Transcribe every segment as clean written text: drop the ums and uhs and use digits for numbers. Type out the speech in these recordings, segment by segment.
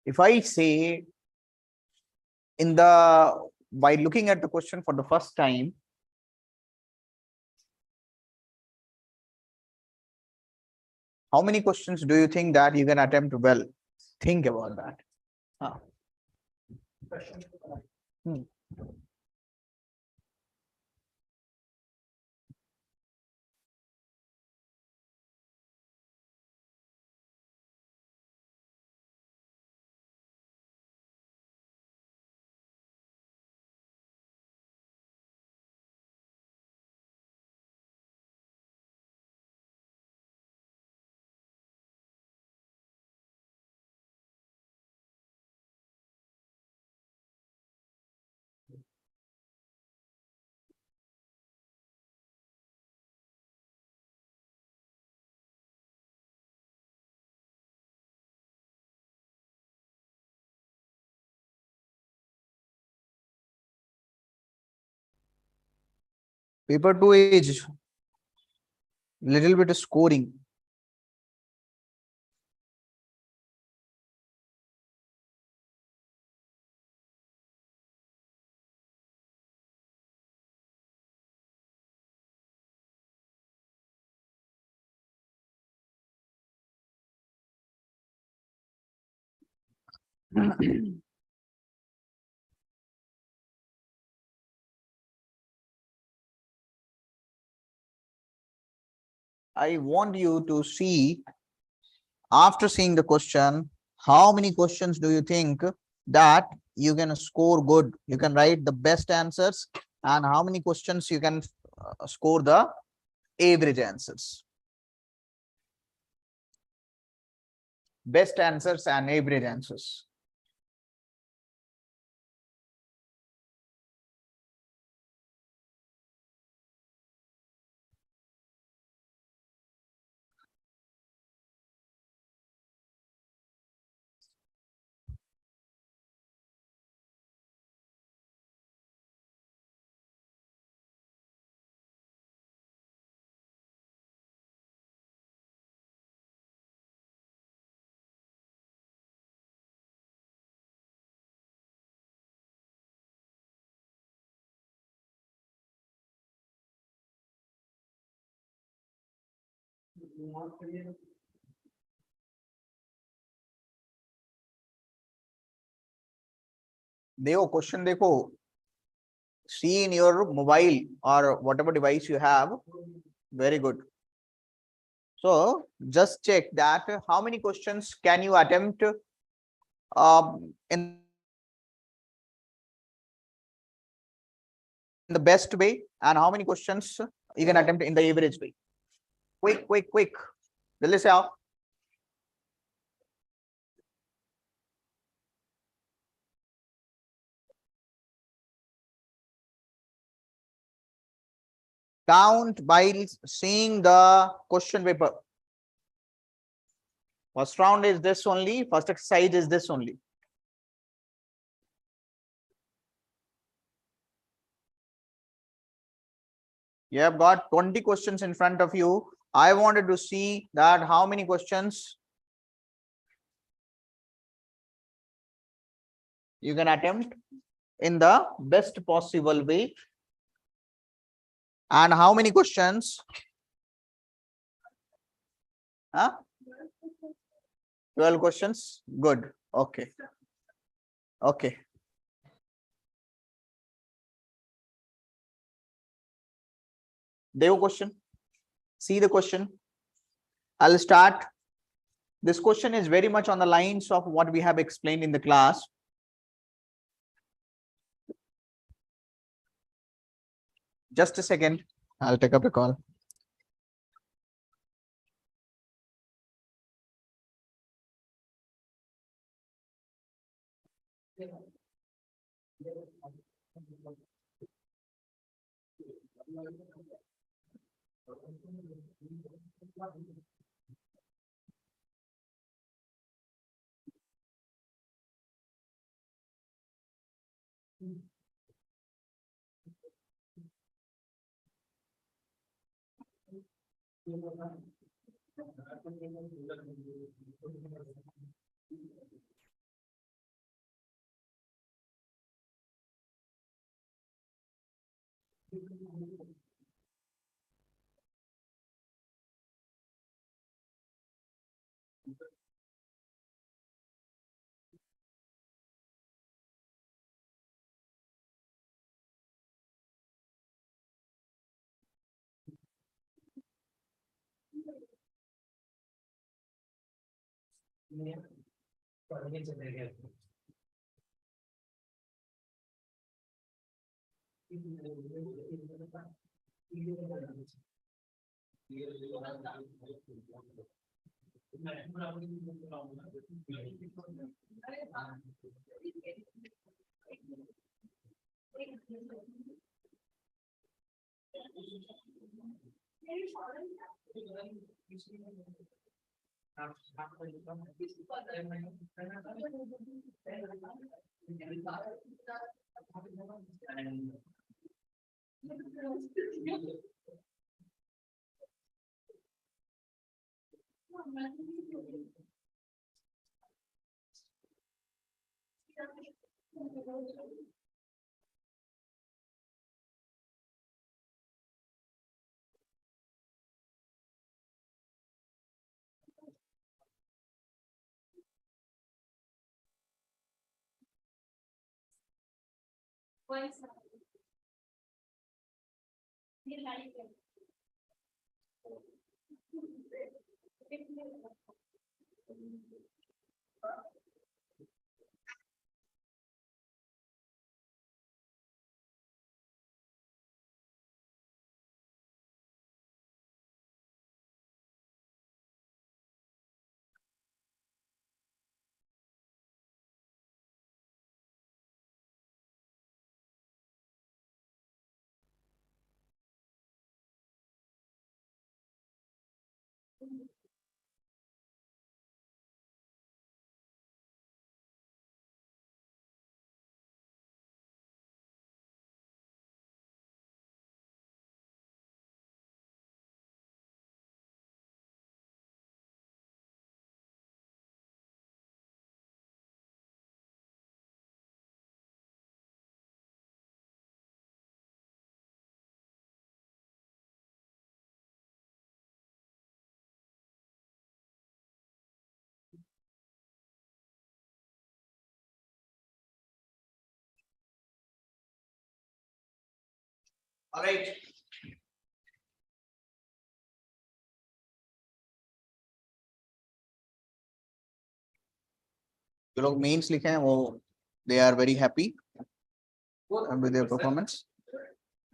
If I say by looking at the question for the first time, how many questions do you think that you can attempt well? Think about that. Hmm. Paper 2 is little bit of scoring. I want you to see, after seeing the question, how many questions do you think that you can score good? You can write the best answers, and how many questions you can score the average answers? Best answers and average answers. देखो question देखो, see in your mobile or whatever device you have. Very good. So just check that how many questions can you attempt in the best way, and how many questions you can attempt in the average way. Quick. जल्दी से आओ. Count by seeing the question paper. First round is this only. First exercise is this only. You have got 20 questions in front of you. I wanted to see that how many questions you can attempt in the best possible way, and how many questions 12 questions. Good. Okay. Devo question. See the question. I'll start. This question is very much on the lines of what we have explained in the class. Just a second. I'll take up a call. All right. जो लोग mains लिखे हैं वो they are very happy with their performance.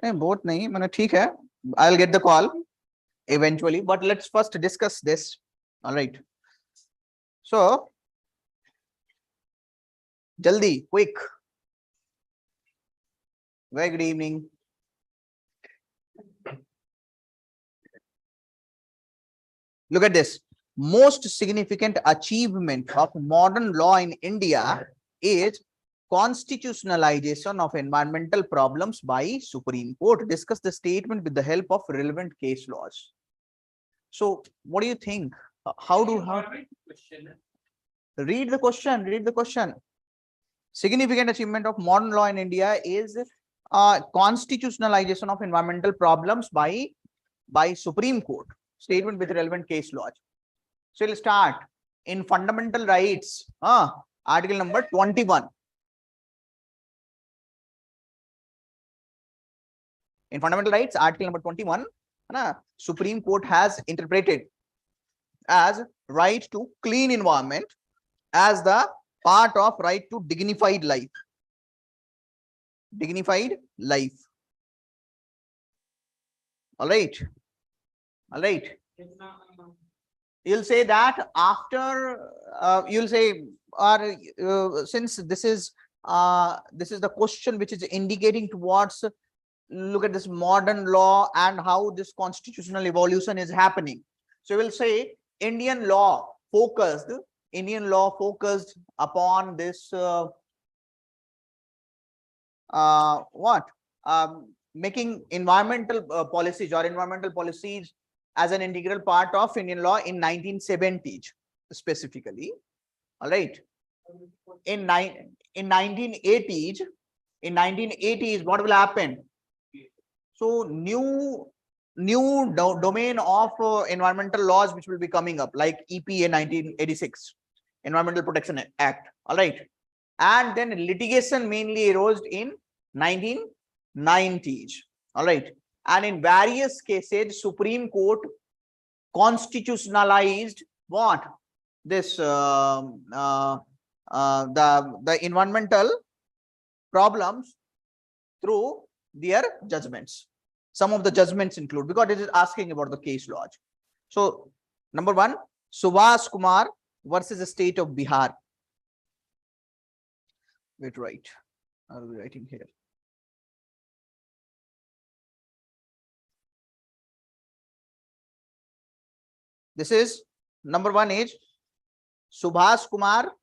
नहीं both नहीं मैंने ठीक है. I will get the call eventually, but let's first discuss this. All right, so jaldi quick. Very good evening. Look at this. Most significant achievement of modern law in India is constitutionalization of environmental problems by Supreme Court. Discuss the statement with the help of relevant case laws. So what do you think? How read the question? Read the question. Significant achievement of modern law in India is constitutionalization of environmental problems by Supreme Court. Statement with relevant case laws. So we'll start in fundamental rights. Article number 21. In fundamental rights, article number 21, Supreme Court has interpreted as right to clean environment as the part of right to dignified life. Dignified life. All right. All right. You'll say that after you'll say, since this is the question which is indicating towards, look at this modern law and how this constitutional evolution is happening. So we'll say Indian law focused upon this making environmental policies or environmental policies as an integral part of Indian law in 1970s specifically. All right. In 1980s, what will happen? So new domain of environmental laws which will be coming up, like EPA 1986, Environmental Protection Act. All right. And then litigation mainly arose in 1990s. All right. And in various cases, Supreme Court constitutionalized what? This the environmental problems through their judgments. Some of the judgments include, because it is asking about the case law. So number one, Subhas Kumar versus the state of Bihar. Wait, right. I'll be writing here. This is number one is Subhas Kumar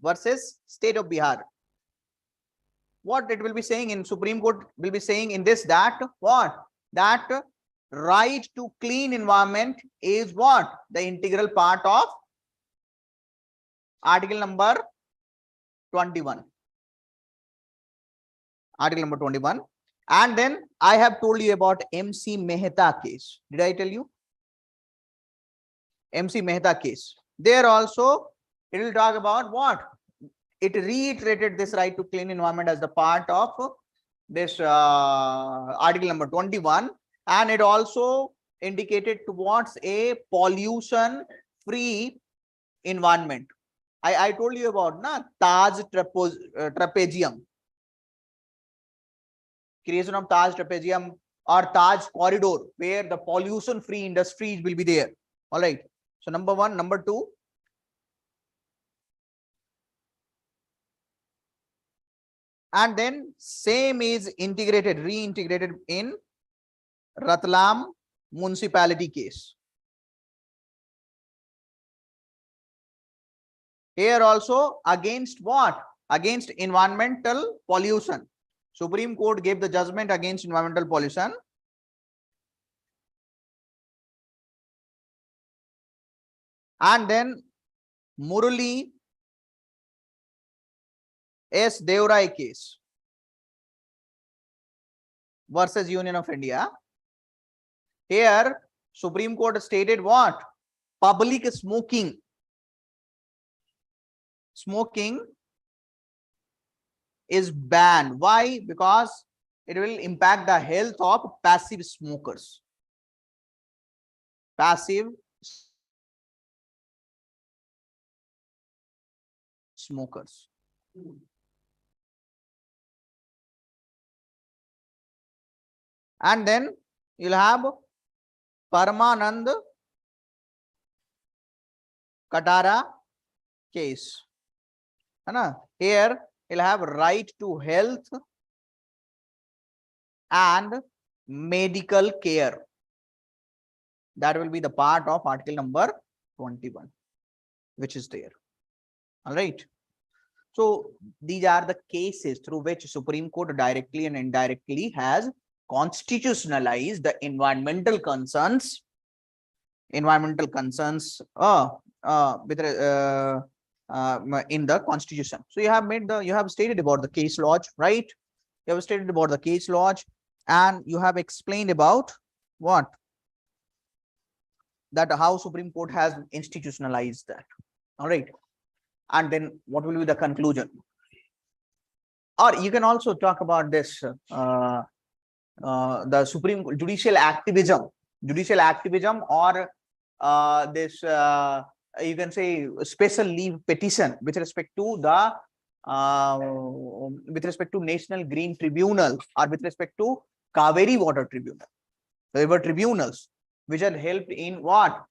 versus state of Bihar. What it will be saying in Supreme Court will be saying in this, that what? That right to clean environment is what? The integral part of article number 21. Article number 21. And then I have told you about MC Mehta case. Did I tell you? MC Mehta case. There also it will talk about what? It reiterated this right to clean environment as the part of this article number 21, and it also indicated towards a pollution free environment. I told you about Taj trapezium, creation of Taj trapezium or Taj corridor, where the pollution free industries will be there. All right. So number one, number two. And then same is reintegrated in Ratlam municipality case. Here also against what? Against environmental pollution. Supreme Court gave the judgment against environmental pollution. And then Murali S. Devrai case versus Union of India. Here, Supreme Court stated what? Public smoking. Smoking is banned. Why? Because it will impact the health of passive smokers. Passive smokers. And then you'll have Paramanand Katara case. Here you'll have right to health and medical care. That will be the part of article number 21, which is there. All right. So these are the cases through which Supreme Court directly and indirectly has constitutionalized the environmental concerns in the Constitution. So you have stated about the case lodge, right? You have stated about the case lodge, and you have explained about what? That how Supreme Court has institutionalized that. All right. And then what will be the conclusion? Or you can also talk about this the Supreme judicial activism, or this you can say special leave petition with respect to the National Green Tribunal, or with respect to Kaveri Water Tribunal. There were tribunals which had helped in what?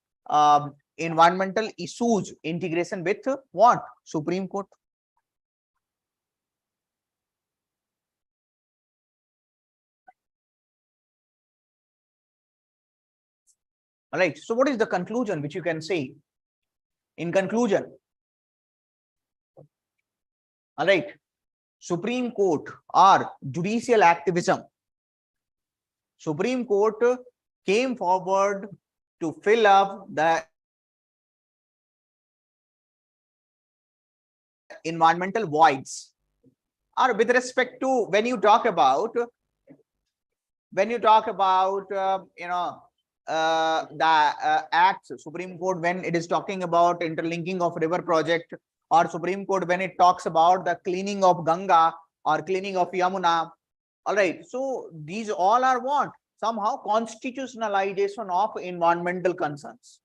Environmental issues integration with what? Supreme Court. All right. So what is the conclusion which you can say? In conclusion, all right, Supreme Court or judicial activism. Supreme Court came forward to fill up the environmental voids, or with respect to when you talk about the acts, Supreme Court, when it is talking about interlinking of river project, or Supreme Court when it talks about the cleaning of Ganga or cleaning of Yamuna. All right, so these all are what? Somehow constitutionalization of environmental concerns.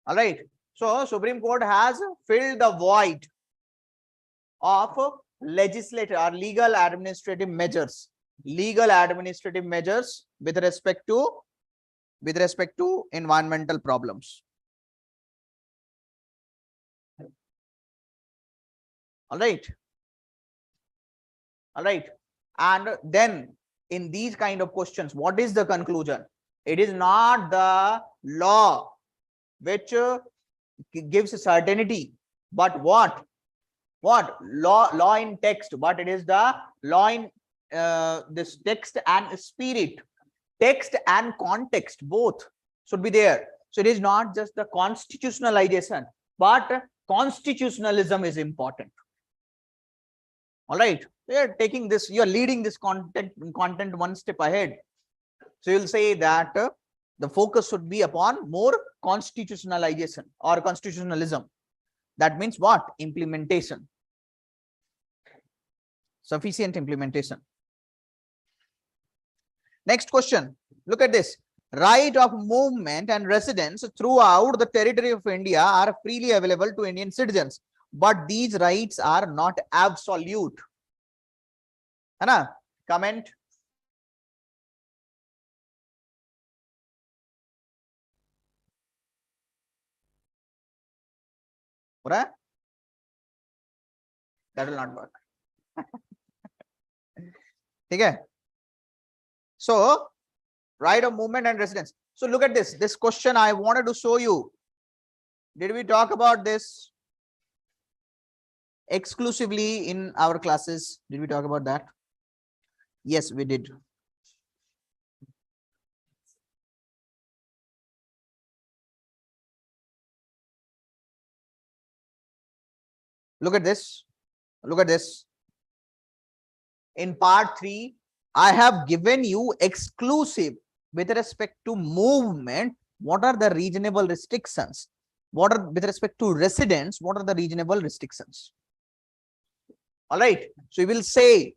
All right, so Supreme Court has filled the void of legislative or legal administrative measures with respect to environmental problems. All right, and then in these kind of questions, what is the conclusion? It is not the law which gives certainty, but what law in text, but it is the law in this text and spirit, text and context both should be there. So it is not just the constitutionalization, but constitutionalism is important. All right, you are taking this, you are leading this content one step ahead. So you'll say that the focus should be upon more constitutionalization or constitutionalism. That means what? Implementation, sufficient implementation. Next question, look at this. Right of movement and residence throughout the territory of India are freely available to Indian citizens, but these rights are not absolute. Anna, comment. That will not work. Okay. So right of movement and residence. So look at this question I wanted to show you. Did we talk about this exclusively in our classes? Did we talk about that? Yes, we did. Look at this. In part 3, I have given you exclusive with respect to movement. What are the reasonable restrictions? What are with respect to residence? What are the reasonable restrictions? All right. So you will say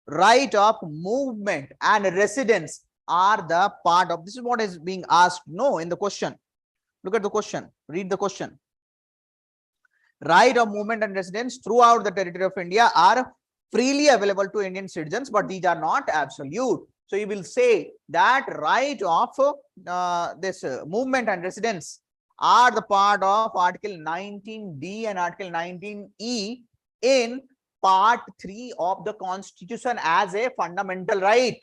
right of movement and residence are the part of, this is what is being asked. No, in the question. Look at the question. Read the question. Right of movement and residence throughout the territory of India are freely available to Indian citizens, but these are not absolute. So you will say that right of this movement and residence are the part of Article 19D and Article 19E in Part 3 of the Constitution as a fundamental right.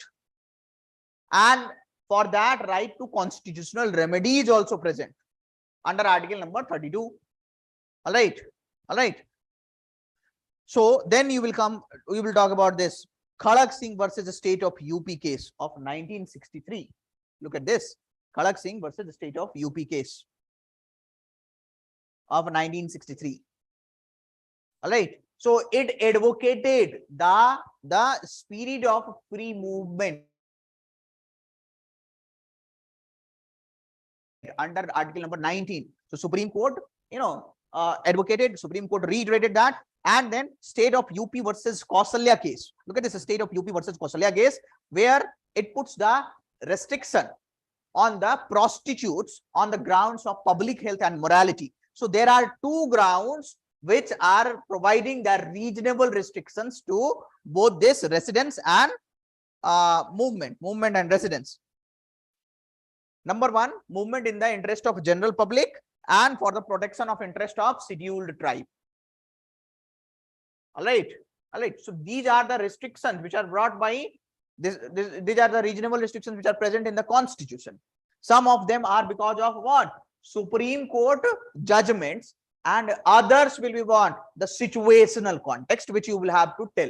And for that right to constitutional remedy is also present under Article number 32. All right. So then we will talk about this Khalak Singh versus the state of UP case of 1963. Look at this, Khalak Singh versus the state of UP case of 1963. All right. So it advocated the spirit of free movement under Article number 19. So Supreme Court, advocated, Supreme Court reiterated that. And then state of UP versus Kausalya case. Look at this, state of UP versus Kausalya case, where it puts the restriction on the prostitutes on the grounds of public health and morality. So there are two grounds which are providing the reasonable restrictions to both this residence and movement and residence. Number one, movement in the interest of general public and for the protection of interest of scheduled tribe. All right. So these are the restrictions which are brought by this. These are the reasonable restrictions which are present in the Constitution. Some of them are because of what? Supreme Court judgments, and others will be what? The situational context which you will have to tell.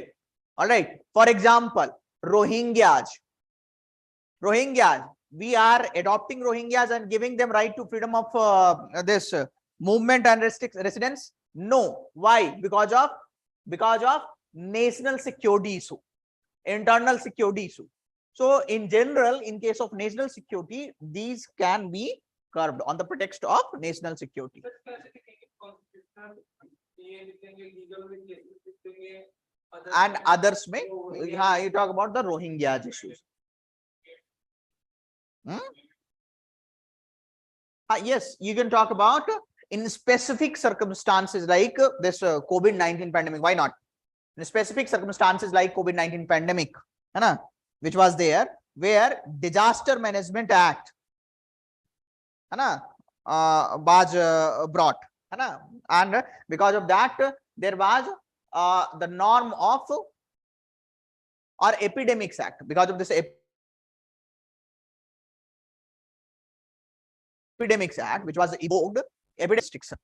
All right. For example, Rohingyas. we are adopting Rohingyas and giving them right to freedom of this movement and residence? No. Why? Because of national security issue, internal security issue. So in general, in case of national security, these can be curbed on the pretext of national security. And others may, you talk about the Rohingya issues. Yes, you can talk about in specific circumstances like this COVID-19 pandemic. Why not? In specific circumstances like COVID-19 pandemic, which was there, where Disaster Management Act was brought, and because of that, there was the norm of or Epidemics Act. Because of this Epidemics Act, which was evoked, epidemic restriction.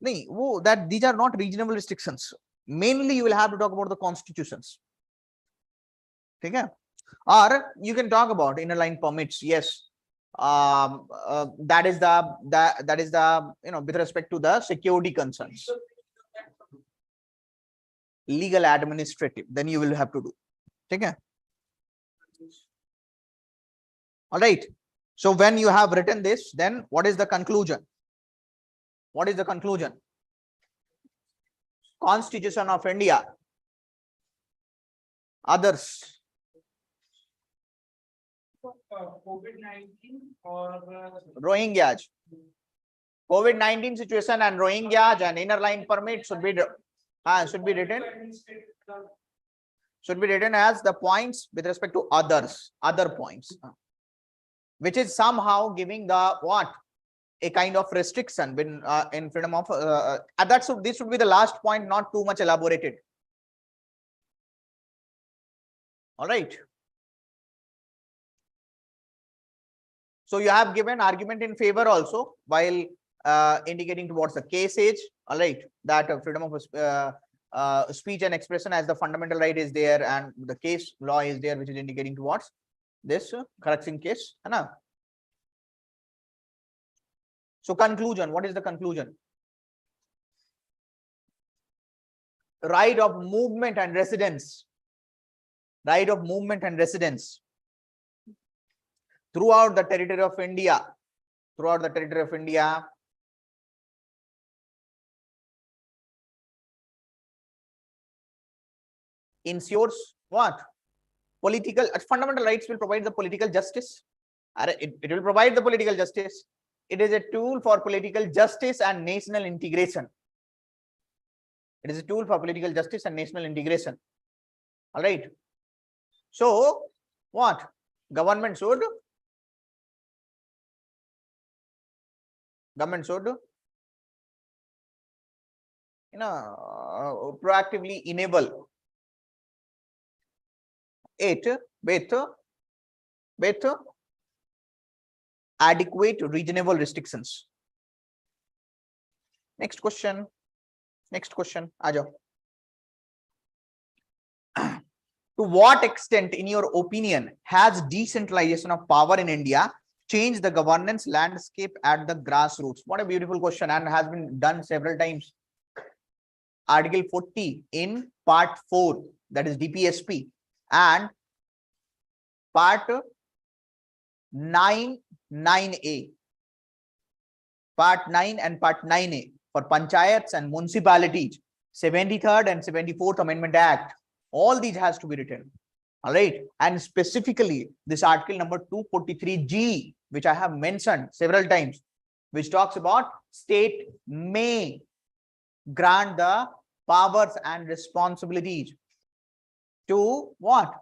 No, that these are not reasonable restrictions. Mainly, you will have to talk about the constitutions. Okay? Or you can talk about inner line permits. Yes, that is the with respect to the security concerns. Legal, administrative, then you will have to do. Okay? All right. So when you have written this, then what is the conclusion? What is the conclusion? Constitution of India. Others. COVID-19 or Rohingyas. COVID-19 situation and Rohingyas and inner line permit should be written. Should be written as the points with respect to others, other points, which is somehow giving the what? A kind of restriction when in freedom of this should be the last point, not too much elaborated. All right. So you have given argument in favor also while indicating towards the case age. All right, that freedom of speech and expression as the fundamental right is there, and the case law is there, which is indicating towards this correction case. So conclusion, what is the conclusion? Right of movement and residence. Right of movement and residence throughout the territory of India. Throughout the territory of India. Ensures what? Political fundamental rights will provide the political justice. It will provide the political justice. It is a tool for political justice and national integration. It is a tool for political justice and national integration. All right. So, what? Government should proactively enable it with adequate reasonable restrictions. Next question. Ajo. To what extent, in your opinion, has decentralization of power in India changed the governance landscape at the grassroots? What a beautiful question, and has been done several times. Article 40 in part 4, that is DPSP, and part 9(9)(a). Part 9 and part 9(a) for panchayats and municipalities, 73rd and 74th Amendment Act. All these has to be written. All right. And specifically this article number 243G, which I have mentioned several times, which talks about state may grant the powers and responsibilities to what?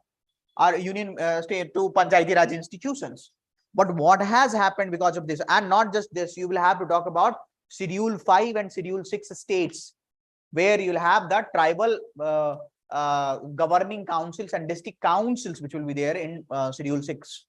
Our union state, to Panchayati Raj institutions. But what has happened because of this, and not just this, you will have to talk about Schedule 5 and Schedule 6 states, where you'll have the tribal governing councils and district councils, which will be there in Schedule 6.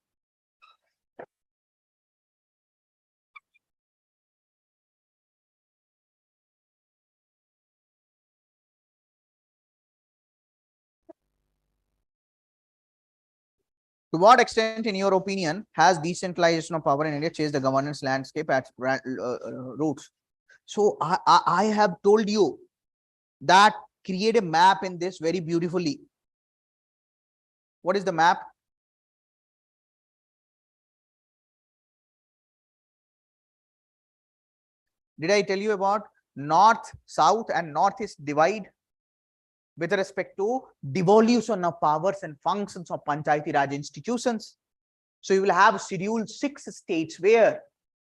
To what extent, in your opinion, has decentralization of power in India changed the governance landscape at roots? So I have told you that create a map in this very beautifully. What is the map? Did I tell you about north, south, and northeast divide with respect to devolution of powers and functions of Panchayati Raj institutions? So you will have scheduled 6 states where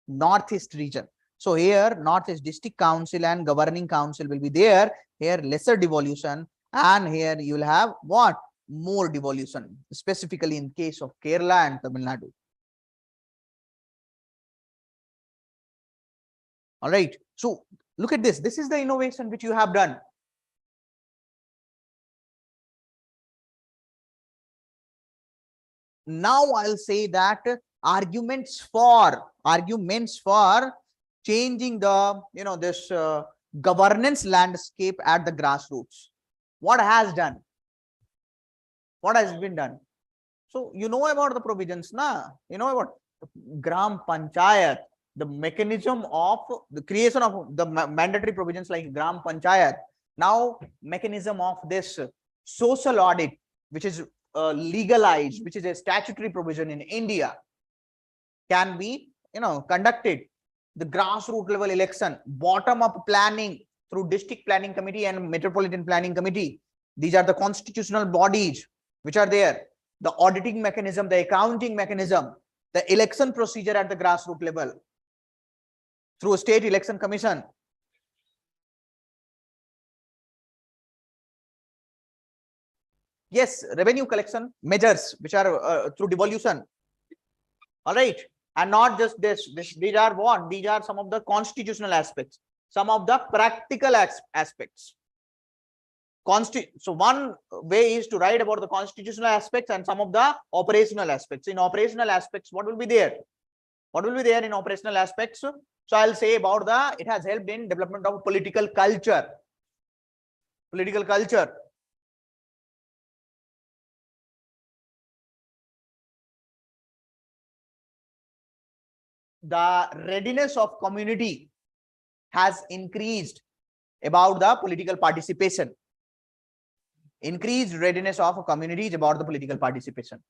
northeast region. So here northeast district council and governing council will be there. Here lesser devolution, and here you will have what? More devolution, specifically in case of Kerala and Tamil Nadu. All right. So look at this. This is the innovation which you have done. Now I'll say that arguments for changing the this governance landscape at the grassroots. What has done? What has been done? So you know about the provisions, na? You know about Gram Panchayat, the mechanism of the creation of the mandatory provisions like Gram Panchayat. Now mechanism of this social audit, which is legalized, which is a statutory provision in India, can be conducted. The grassroots level election, bottom up planning through district planning committee and metropolitan planning committee. These are the constitutional bodies which are there. The auditing mechanism, the accounting mechanism, the election procedure at the grassroots level through a state election commission. Yes, revenue collection measures which are through devolution. All right. And not just this, these are what? These are some of the constitutional aspects, some of the practical aspects. So one way is to write about the constitutional aspects and some of the operational aspects. In operational aspects, what will be there? What will be there in operational aspects? So I'll say about it has helped in development of political culture. Political culture. The readiness of community has increased about the political participation. Increased readiness of communities about the political participation.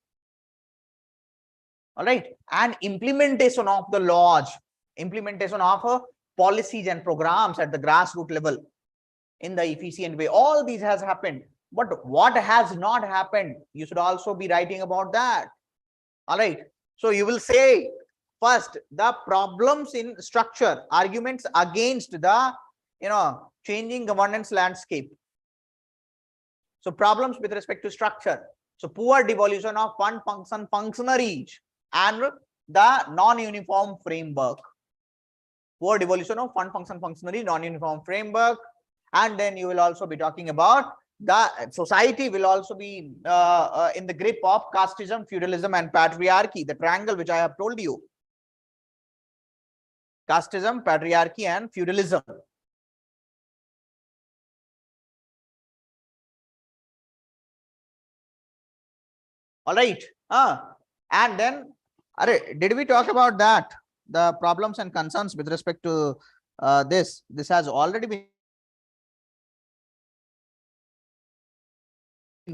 All right. And implementation of the laws, implementation of policies and programs at the grassroots level in the efficient way. All these has happened. But what has not happened? You should also be writing about that. All right. So you will say, first, the problems in structure, arguments against the changing governance landscape. So problems with respect to structure. So poor devolution of fund function functionaries and the non-uniform framework. Poor devolution of fund function functionaries, non-uniform framework. And then you will also be talking about the society will also be in the grip of casteism, feudalism, and patriarchy, the triangle which I have told you. Casteism, patriarchy, and feudalism. All right. And then, did we talk about that? The problems and concerns with respect to this. This has already been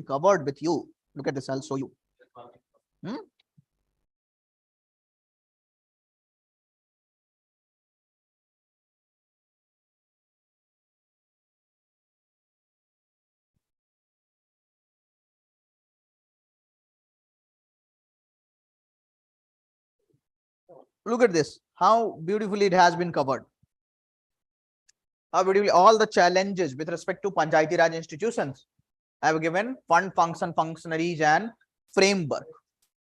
covered with you. Look at this. I'll show you. Look at this. How beautifully it has been covered. How beautifully all the challenges with respect to Panchayati Raj institutions I have given fund function functionaries and framework.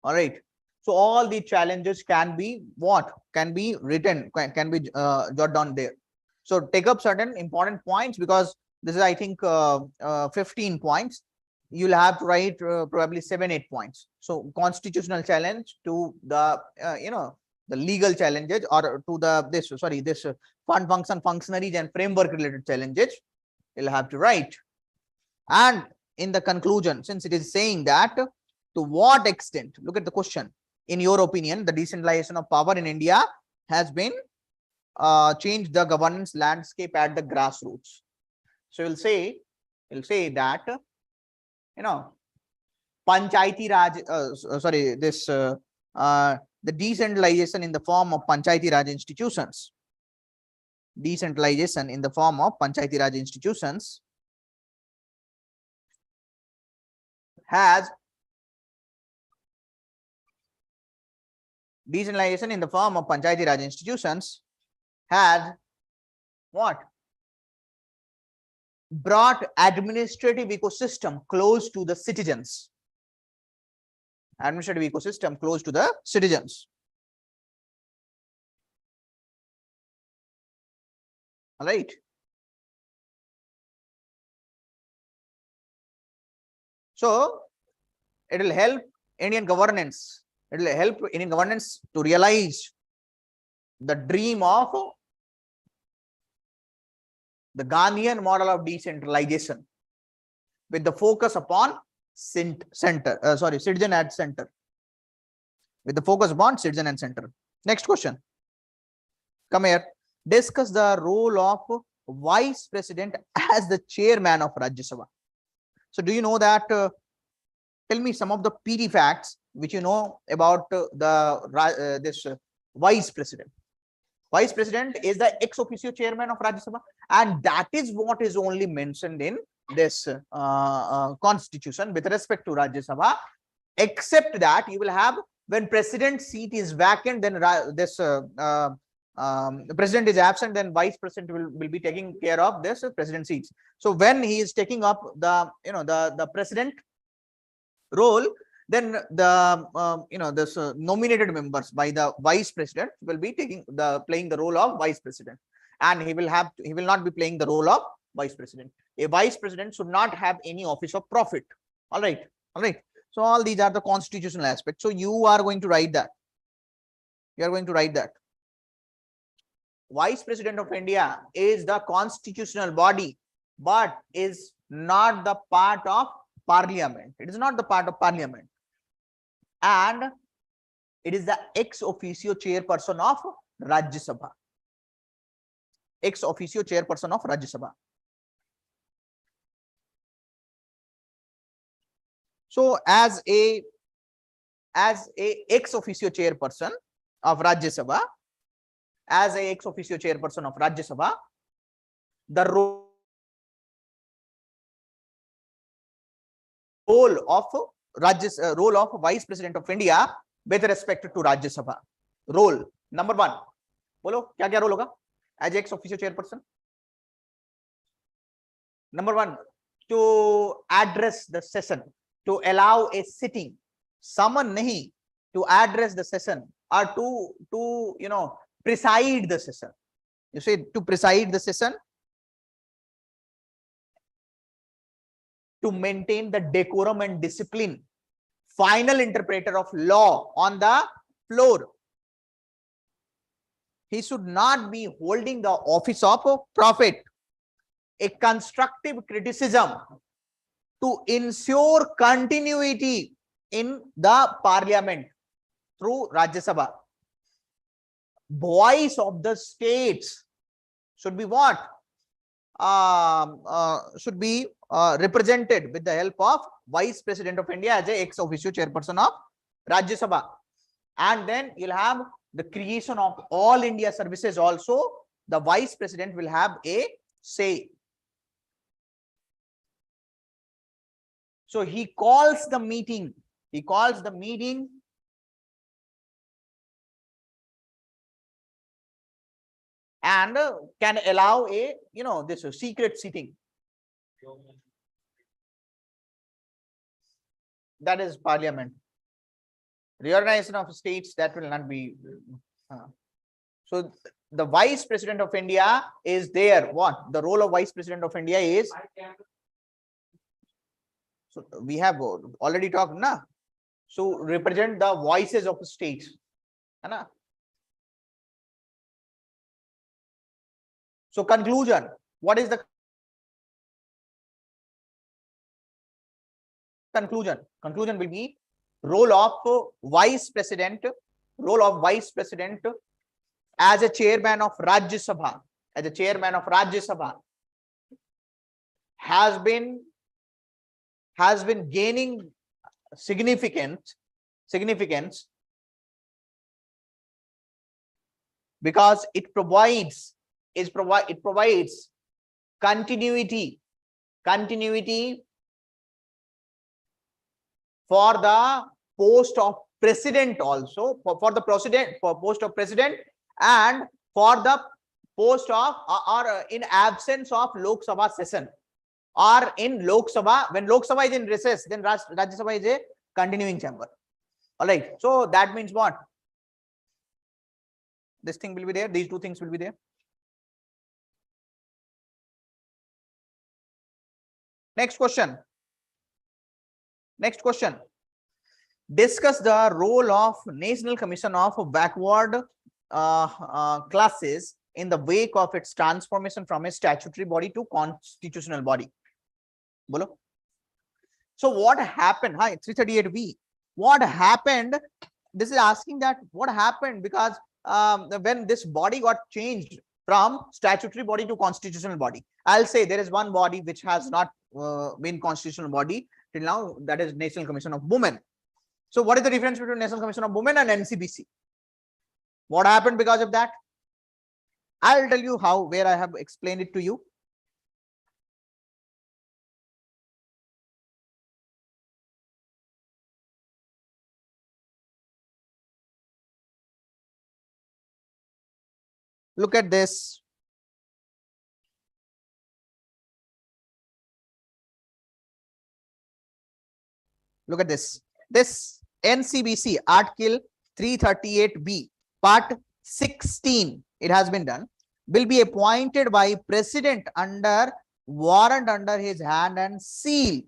All right. So all the challenges can be what? Can be written, can be jotted down there. So take up certain important points because this is, I think, 15 points. You'll have to write probably 7-8 points. So constitutional challenge to the, the legal challenges or to the, this fund function functionaries and framework related challenges. You'll have to write. And in the conclusion, since it is saying that To what extent? Look at the question. In your opinion, the decentralization of power in India has been changed the governance landscape at the grassroots. So we'll say that Panchayati Raj, the decentralization in the form of Panchayati Raj institutions. Decentralization in the form of Panchayati Raj institutions has decentralization in the form of Panchayati Raj institutions has what? Brought administrative ecosystem close to the citizens. Administrative ecosystem close to the citizens. All right. So it will help Indian governance. It will help Indian governance to realize the dream of the Gandhian model of decentralization with the focus upon citizen at center. With the focus upon citizen and center. Next question. Come here. Discuss the role of vice president as the chairman of Rajya Sabha. So do you know that? Tell me some of the PD facts which you know about this vice president. Vice president is the ex officio chairman of Rajya Sabha, and that is what is only mentioned in this constitution with respect to Rajya Sabha. Except that you will have, when president seat is vacant, then the president is absent, then vice president will be taking care of this president seats. So when he is taking up the president role, then the nominated members by the vice president will be playing the role of vice president, and he will not be playing the role of vice president. A vice president should not have any office of profit. All right. So all these are the constitutional aspects. So you are going to write that. Vice President of India is the constitutional body, but is not the part of parliament. It is not the part of parliament. And it is the ex officio chairperson of Rajya Sabha. Ex officio chairperson of Rajya Sabha. So as a ex officio chairperson of Rajya Sabha, the role of Vice President of India with respect to Rajya Sabha. Role number 1. Bolo, kya role hoga as ex officio chairperson? Number 1, to address the session, to allow a sitting. Someone nahi, to address the session, or to preside the session. You say to preside the session, to maintain the decorum and discipline, final interpreter of law on the floor. He should not be holding the office of prophet. A constructive criticism to ensure continuity in the parliament through Rajya Sabha. Voice of the states should be what? Should be represented with the help of Vice President of India as a ex officio chairperson of Rajya Sabha. And then you'll have the creation of all India services also. The Vice President will have a say. So he calls the meeting. And can allow a this secret sitting. That is parliament. Reorganization of states, that will not be. So the Vice President of India is there. What the role of Vice President of India is? So we have already talked, na? So represent the voices of the states, na? So conclusion. What is the conclusion? Conclusion will be role of vice president, role of vice president as a chairman of Rajya Sabha, as a chairman of Rajya Sabha, has been gaining significance because it provides continuity for the post of president, also for the post of president, and for the post of or in absence of Lok Sabha session, or in Lok Sabha, when Lok Sabha is in recess, then Rajya Sabha is a continuing chamber. All right, so that means what? This thing will be there, these two things will be there. Next question. Discuss the role of National Commission of Backward Classes in the wake of its transformation from a statutory body to constitutional body. Bolo. So what happened? Hi, 338B. What happened? This is asking that what happened, because when this body got changed from statutory body to constitutional body. I'll say there is one body which has not been constitutional body till now, that is National Commission of Women. So what is the difference between National Commission of Women and NCBC? What happened because of that? I'll tell you how, where I have explained it to you. Look at this. Look at this. This NCBC Article 338B Part 16, it has been done, will be appointed by President under warrant under his hand and seal.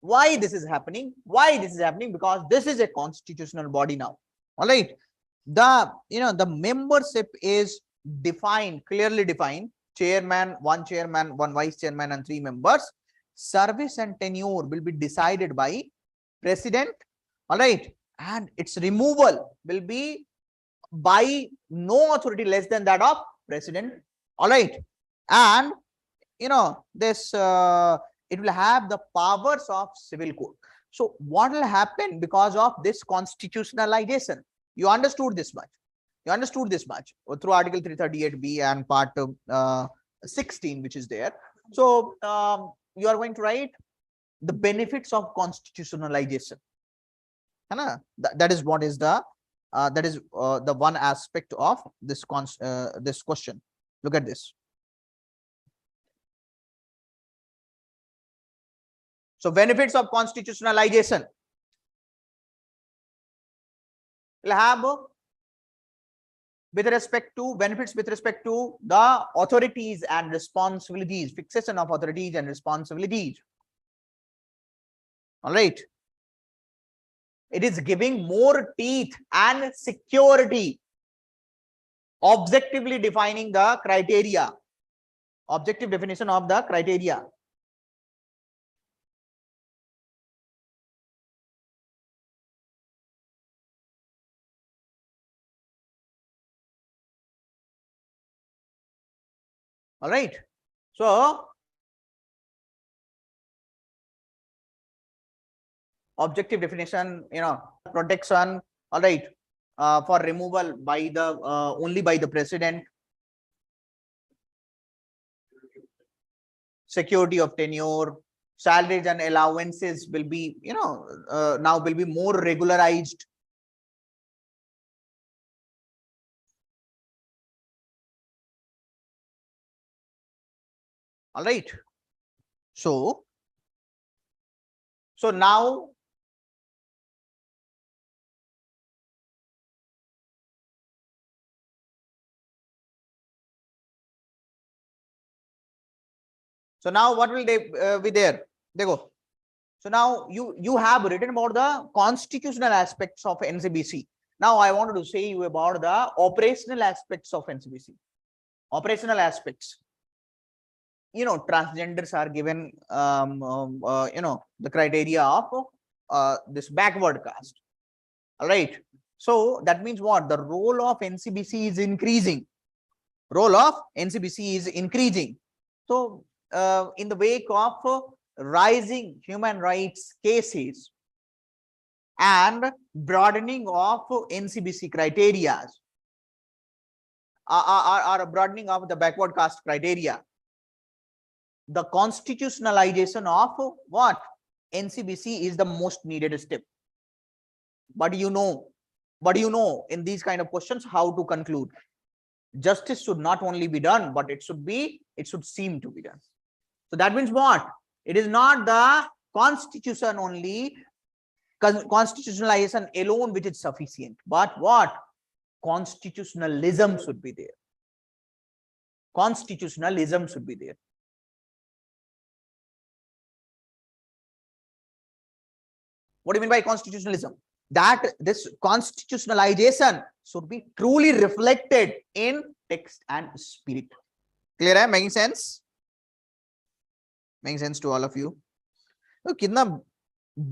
Why this is happening? Why this is happening? Because this is a constitutional body now. All right. The membership is defined, clearly defined. Chairman, one vice chairman, and 3 members. Service and tenure will be decided by President. All right. And its removal will be by no authority less than that of President. All right. And this it will have the powers of civil code. So what will happen because of this constitutionalization? You understood this much. Through Article 338B and Part 16, which is there. So you are going to write the benefits of constitutionalization. That is what is the the one aspect of this this question. Look at this. So benefits of constitutionalization will have with respect to benefits with respect to the authorities and responsibilities, fixation of authorities and responsibilities. All right. It is giving more teeth and security, objectively defining the criteria, objective definition of the criteria. All right. So objective definition, protection, all right, for removal by the only by the president, security of tenure, salaries and allowances will be, now will be more regularized. All right. So now what will they be there? They go. So now you have written about the constitutional aspects of NCBC. Now I wanted to say you about the operational aspects of NCBC. Operational aspects. Transgenders are given the criteria of this backward caste. All right. So that means what? The role of NCBC is increasing. Role of NCBC is increasing. So in the wake of rising human rights cases and broadening of NCBC criteria, or broadening of the backward caste criteria, the constitutionalization of what? NCBC is the most needed step. But you know, in these kind of questions, how to conclude. Justice should not only be done, but it should seem to be done. So that means what? It is not the constitution only, constitutionalization alone which is sufficient, but what? Constitutionalism should be there. Constitutionalism should be there. What do you mean by constitutionalism? That this constitutionalization should be truly reflected in text and spirit. Clear है? Making sense? Making sense to all of you? तो कितना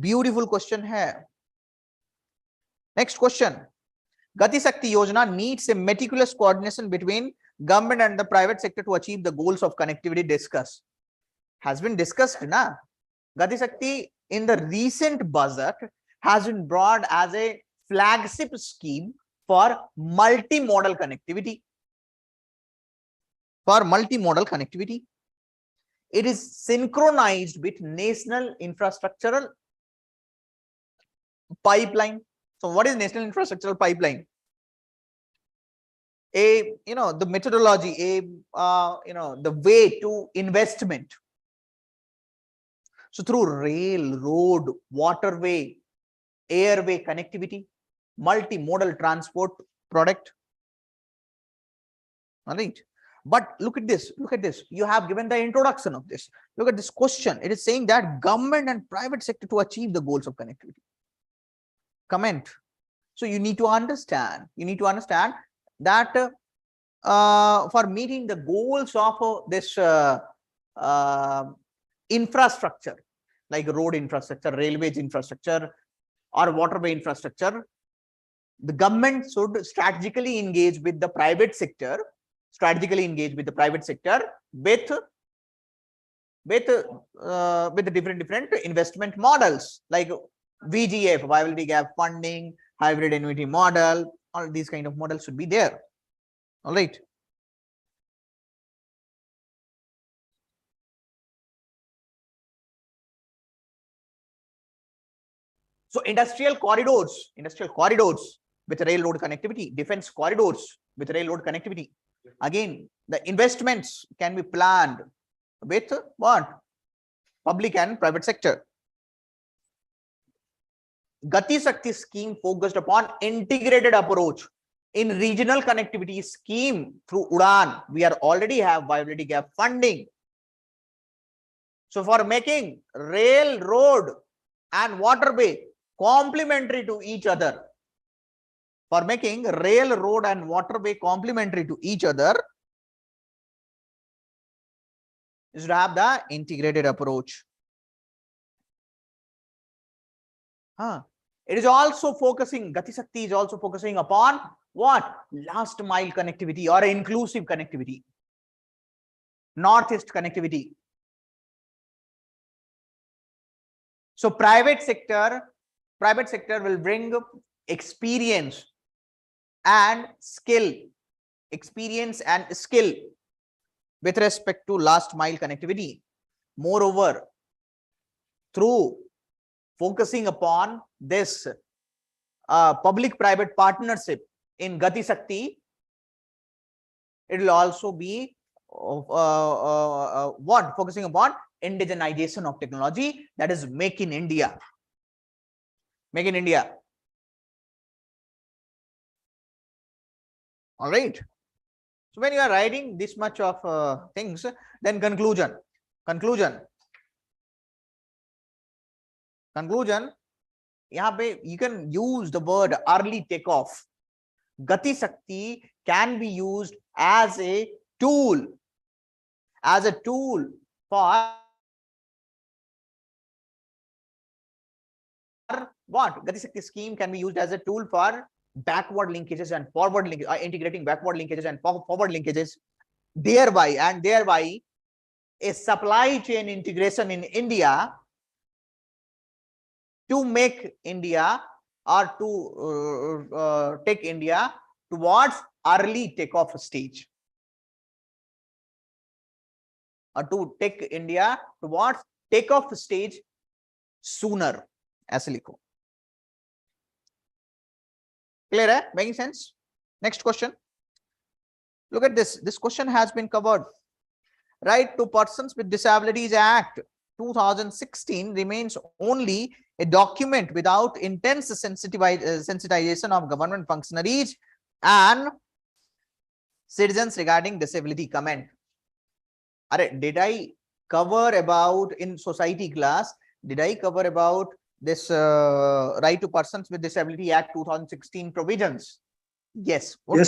beautiful question है. Next question. Gati Shakti Yojana needs a meticulous coordination between government and the private sector to achieve the goals of connectivity discussed. Has been discussed, na? Gati Shakti in the recent budget has been brought as a flagship scheme for multimodal connectivity. For multimodal connectivity, it is synchronized with national infrastructural pipeline. So what is national infrastructural pipeline? The methodology, the way to investment. So through rail, road, waterway, airway connectivity, multimodal transport product. All right. But look at this. Look at this. You have given the introduction of this. Look at this question. It is saying that government and private sector to achieve the goals of connectivity. Comment. So you need to understand. You need to understand that for meeting the goals of this infrastructure, like road infrastructure, railways infrastructure, or waterway infrastructure, the government should strategically engage with the private sector, with the different investment models like VGF, viability gap funding, hybrid annuity model. All these kind of models should be there. All right. So industrial corridors with railroad connectivity, defense corridors with railroad connectivity. Again, the investments can be planned with what? Public and private sector. Gati Shakti scheme focused upon integrated approach in regional connectivity scheme through UDAN. We are already have viability gap funding. So for making rail, road and waterway complementary to each other, for making rail, road and waterway complementary to each other, is to have the integrated approach. It is also focusing, Gati Shakti is also focusing upon what? Last mile connectivity or inclusive connectivity, northeast connectivity. So private sector will bring experience and skill with respect to last mile connectivity. Moreover, through focusing upon this public-private partnership in Gati Shakti, it will also be what? Focusing upon indigenization of technology, that is Make in India. Make in India. All right. So when you are writing this much of things, then conclusion. यहाँ पे you can use the word early takeoff. Gati Shakti can be used as a tool for what Gati Shakti scheme can be used as a tool for backward linkages and forward link, integrating backward linkages and forward linkages, thereby a supply chain integration in India to make India or to take India towards early takeoff stage, or to take India towards takeoff stage sooner. ऐसे लिखो. Clear है? Making sense? Next question. Look at this. This question has been covered. Right to Persons with Disabilities Act 2016 remains only a document without intense sensitization of government functionaries and citizens regarding disability. Comment. Did I cover about in society class? Did I cover about this Right to Persons with Disability Act 2016 provisions? Yes. What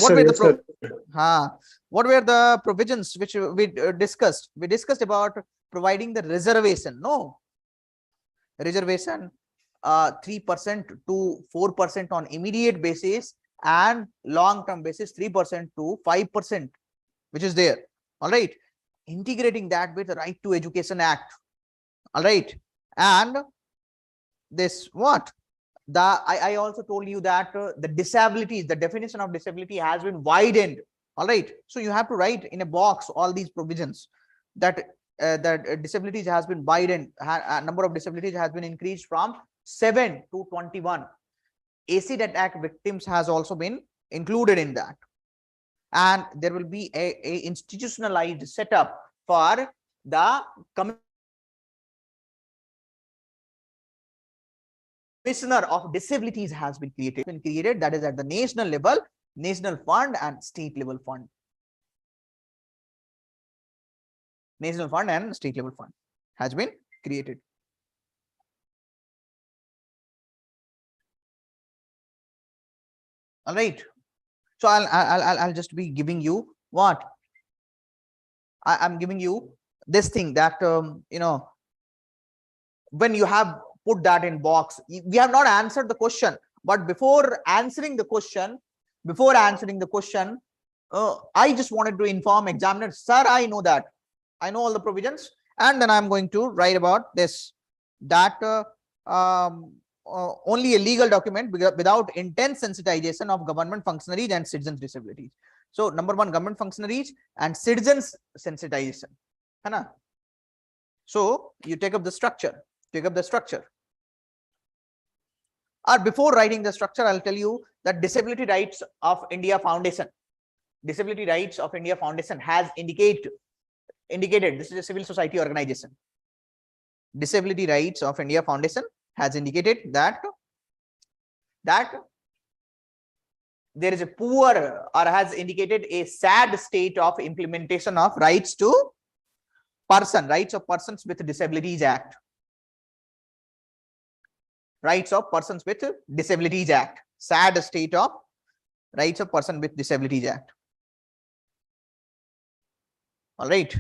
were the provisions which we discussed? We discussed about providing the reservation. No, reservation 3% to 4% on immediate basis, and long-term basis 3% to 5%, which is there. All right. Integrating that with the Right to Education Act. All right. And this what? I also told you that the disabilities, the definition of disability has been widened. All right. So you have to write in a box all these provisions that disabilities has been widened. Number of disabilities has been increased from 7 to 21. Acid attack victims has also been included in that. And there will be a institutionalized setup for the Commissioner of Disabilities has been created, that is at the national level, national fund and state level fund. National fund and state level fund has been created. All right. So I'll just be giving you what I'm giving you this thing that when you have put that in box, we have not answered the question, but before answering the question, I just wanted to inform examiner, sir, I know that I know all the provisions, and then I'm going to write about this, that only a legal document without intense sensitization of government functionaries and citizens disabilities. So number one, government functionaries and citizens sensitization. So you take up the structure. Or before writing the structure, I'll tell you that Disability Rights of India Foundation. Disability Rights of India Foundation has indicated this is a civil society organization. Disability Rights of India Foundation has indicated that there is a poor, or has indicated a sad state of implementation of rights of persons with disabilities act. Rights of Persons with Disabilities Act. Sad state of rights of person with disabilities act. All right.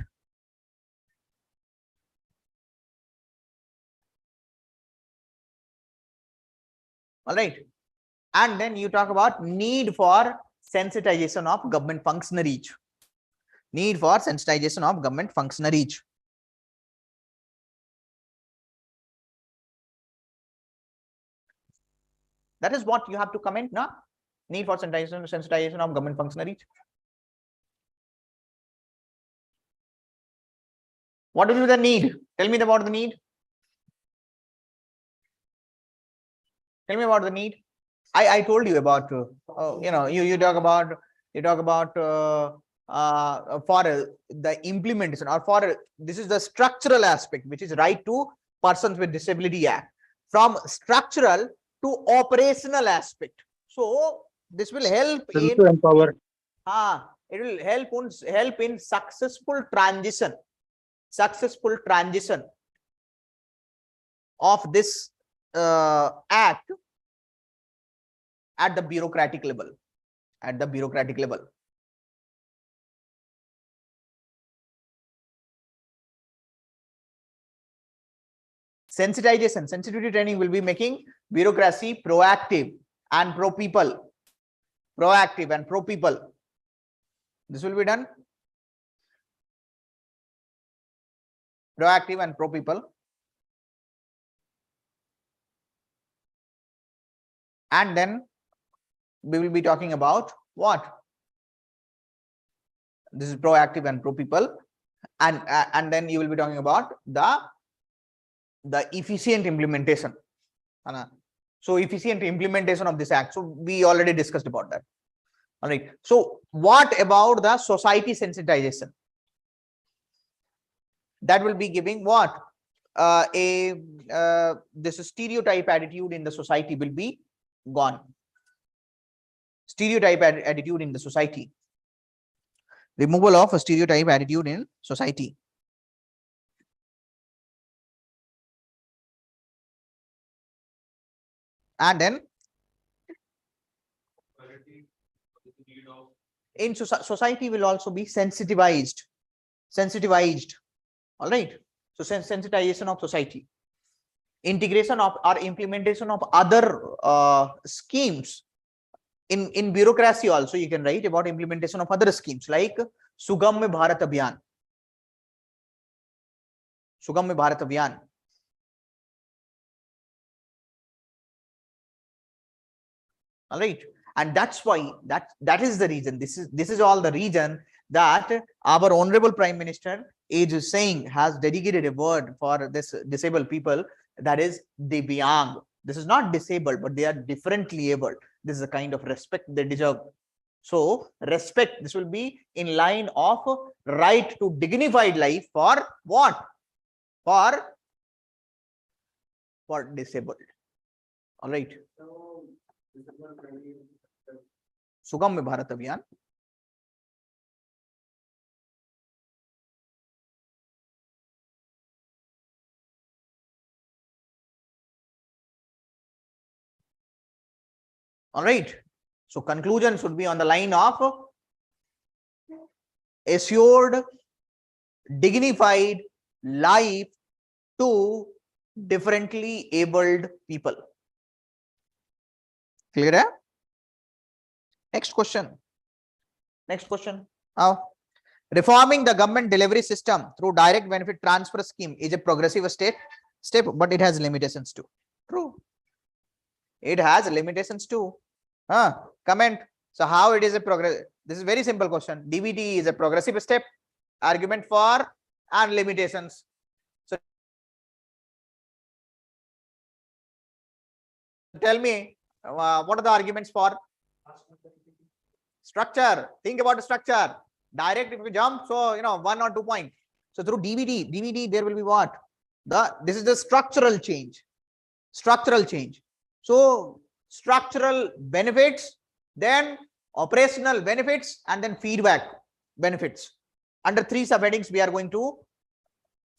All right. And then you talk about need for sensitization of government functionaries. Need for sensitization of government functionaries. That is what you have to comment now. Need for sensitization of government functionaries. What will be the need? Tell me about the need. Tell me about the need. I told you about you talk about for the implementation, or for this is the structural aspect, which is Right to Persons with Disability Act, from structural to operational aspect. So this will help in to empower. It will help in successful transition of this act at the bureaucratic level. Sensitization, sensitivity training will be making bureaucracy proactive and pro people. Proactive and pro people. This will be done. Proactive and pro people. And then we will be talking about what? This is proactive and pro people. And then you will be talking about the efficient implementation. So efficient implementation of this act. So we already discussed about that. All right. So what about the society sensitization? That will be giving what? This stereotype attitude in the society will be gone. Stereotype attitude in the society. Removal of a stereotype attitude in society. And then in society will also be sensitized. All right. So sensitization of society. Integration of or implementation of other schemes. In bureaucracy also you can write about implementation of other schemes like Sugamya Bharat Abhiyan. Sugamya Bharat Abhiyan. All right. And that's why that is the reason. This is all the reason that our honorable Prime Minister is saying, has dedicated a word for this disabled people, that is Divyang. This is not disabled, but they are differently abled. This is a kind of respect they deserve. So respect, this will be in line of right to dignified life for what? For disabled. All right. Sugamya Bharat Abhiyan. All right. So conclusion should be on the line of assured, dignified life to differently abled people. Clear? Hai? Next question. Next question. How? Reforming the government delivery system through direct benefit transfer scheme is a progressive step, but it has limitations too. True. It has limitations too. Comment. So how it is a progress? This is very simple question. DBT is a progressive step, argument for and limitations. So tell me, what are the arguments for? Structure. Think about the structure. Direct, if you jump, so 1 or 2 points. So through DVD, there will be what? This is the structural change. Structural change. So structural benefits, then operational benefits, and then feedback benefits. Under 3 subheadings, we are going to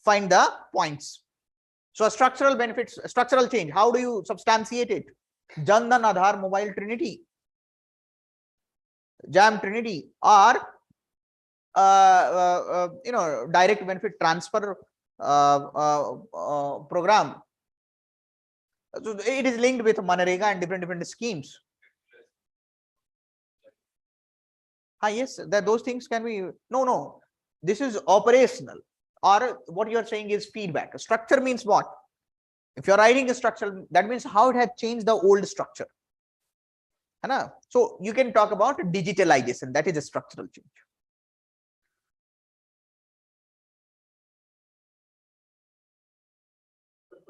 find the points. So structural benefits, structural change. How do you substantiate it? Jan Dhan Aadhaar Mobile Trinity, JAM Trinity, or direct benefit transfer program. So it is linked with Manrega and different schemes. Yes, that those things can be no. This is operational, or what you are saying is feedback. Structure means what? If you are writing a structure, that means how it has changed the old structure. So you can talk about digitalization. That is a structural change.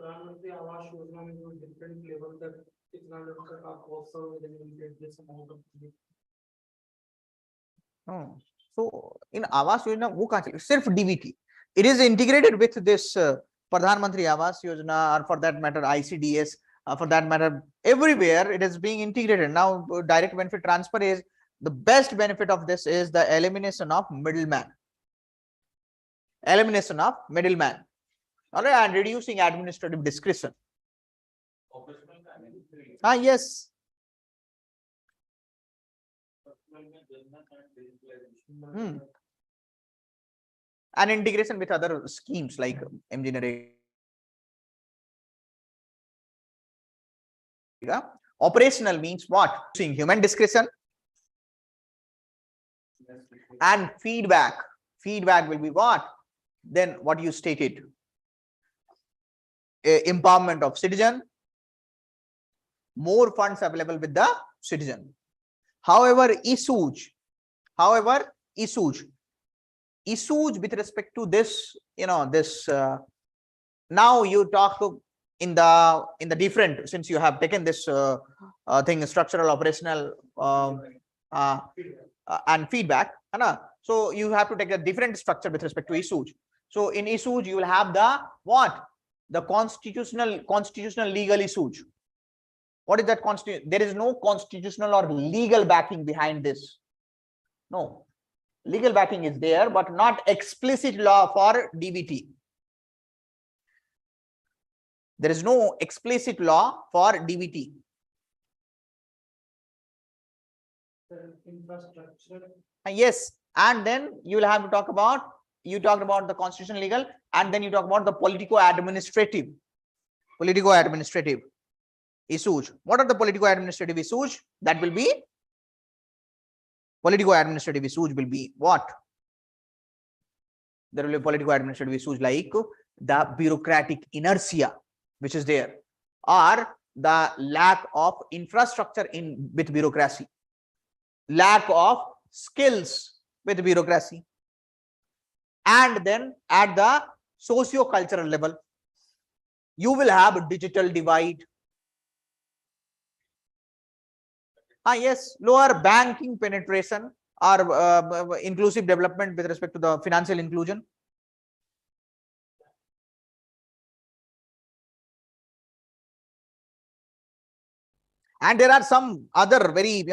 प्रधानमंत्री आवास योजना में जो different level तक कितना लोग का cost और this amount of so in Awas Yojana wo kahan chale sirf DBT, it is integrated with this Pradhan Mantri Awas Yojana, or for that matter ICDS, for that matter everywhere it is being integrated. Now direct benefit transfer is the best benefit of this is the elimination of middleman. Elimination of middleman. All right, and reducing administrative discretion. Yes. And integration with other schemes like engineering. Operational means what? Using human discretion and feedback. Feedback will be what? Then what you stated. Empowerment of citizen, more funds available with the citizen. However, issues with respect to this, this now you talk in the different, since you have taken this thing, structural, operational, and feedback, so you have to take a different structure with respect to issues. So in issues you will have the what? The constitutional legal issues. What is that? There is no constitutional or legal backing behind this. No, legal backing is there, but not explicit law for DBT. There is no explicit law for DBT. Infrastructure. Yes, and then you will have to talk about, you talked about the constitutional legal, and then you talk about the politico-administrative issues. What are the politico-administrative issues? That will be, politico-administrative issues will be what? There will be politico-administrative issues like the bureaucratic inertia which is there, or the lack of infrastructure with bureaucracy, lack of skills with bureaucracy, and then at the socio-cultural level you will have digital divide. Yes, lower banking penetration or inclusive development with respect to the financial inclusion. And there are some other very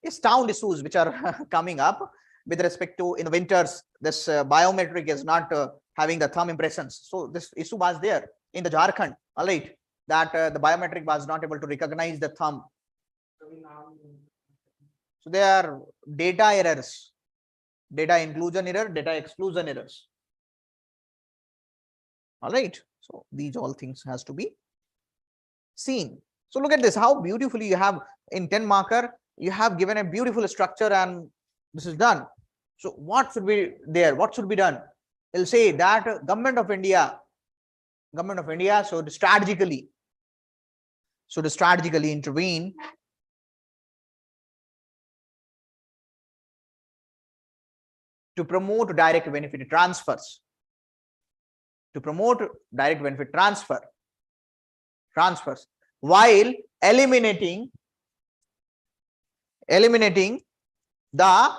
sound issues which are coming up with respect to, in the winters, this biometric is not having the thumb impressions. So this issue was there in the Jharkhand, all right, that the biometric was not able to recognize the thumb. So there are data errors, data inclusion error, data exclusion errors. All right. So these all things has to be seen. So look at this, how beautifully you have in 10 marker, you have given a beautiful structure and this is done. So what should be there? What should be done? It'll say that government of India should strategically intervene to promote direct benefit transfers, while eliminating the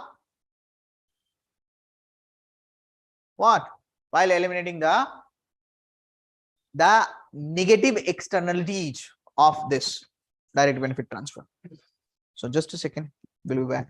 what? While eliminating the negative externalities of this direct benefit transfer. So just a second, we'll be back.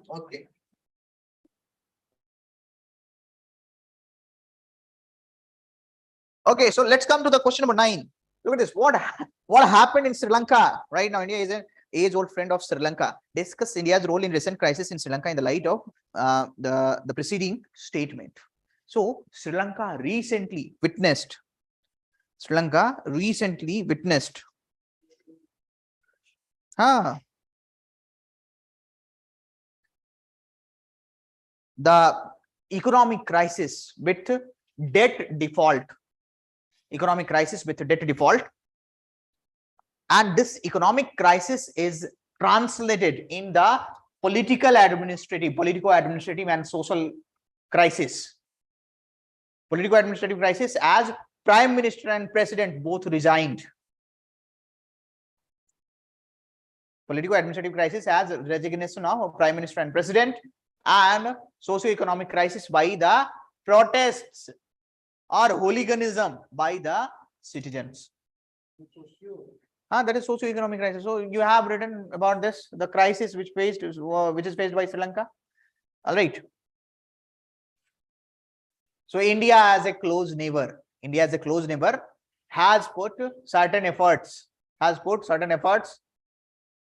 Okay. Okay, so let's come to the question number 9. Look at this. What happened in Sri Lanka? Right now, India is an age-old friend of Sri Lanka. Discuss India's role in recent crisis in Sri Lanka in the light of the preceding statement. So Sri Lanka recently witnessed the economic crisis with debt default. And this economic crisis is translated in the politico-administrative and social crisis. Politico-administrative crisis, as Prime Minister and President both resigned. Politico-administrative crisis as resignation of Prime Minister and President, and socio-economic crisis by the protests or hooliganism by the citizens. That is socio-economic crisis. So you have written about this, the crisis which is faced by Sri Lanka. All right. So India as a close neighbor, has put certain efforts,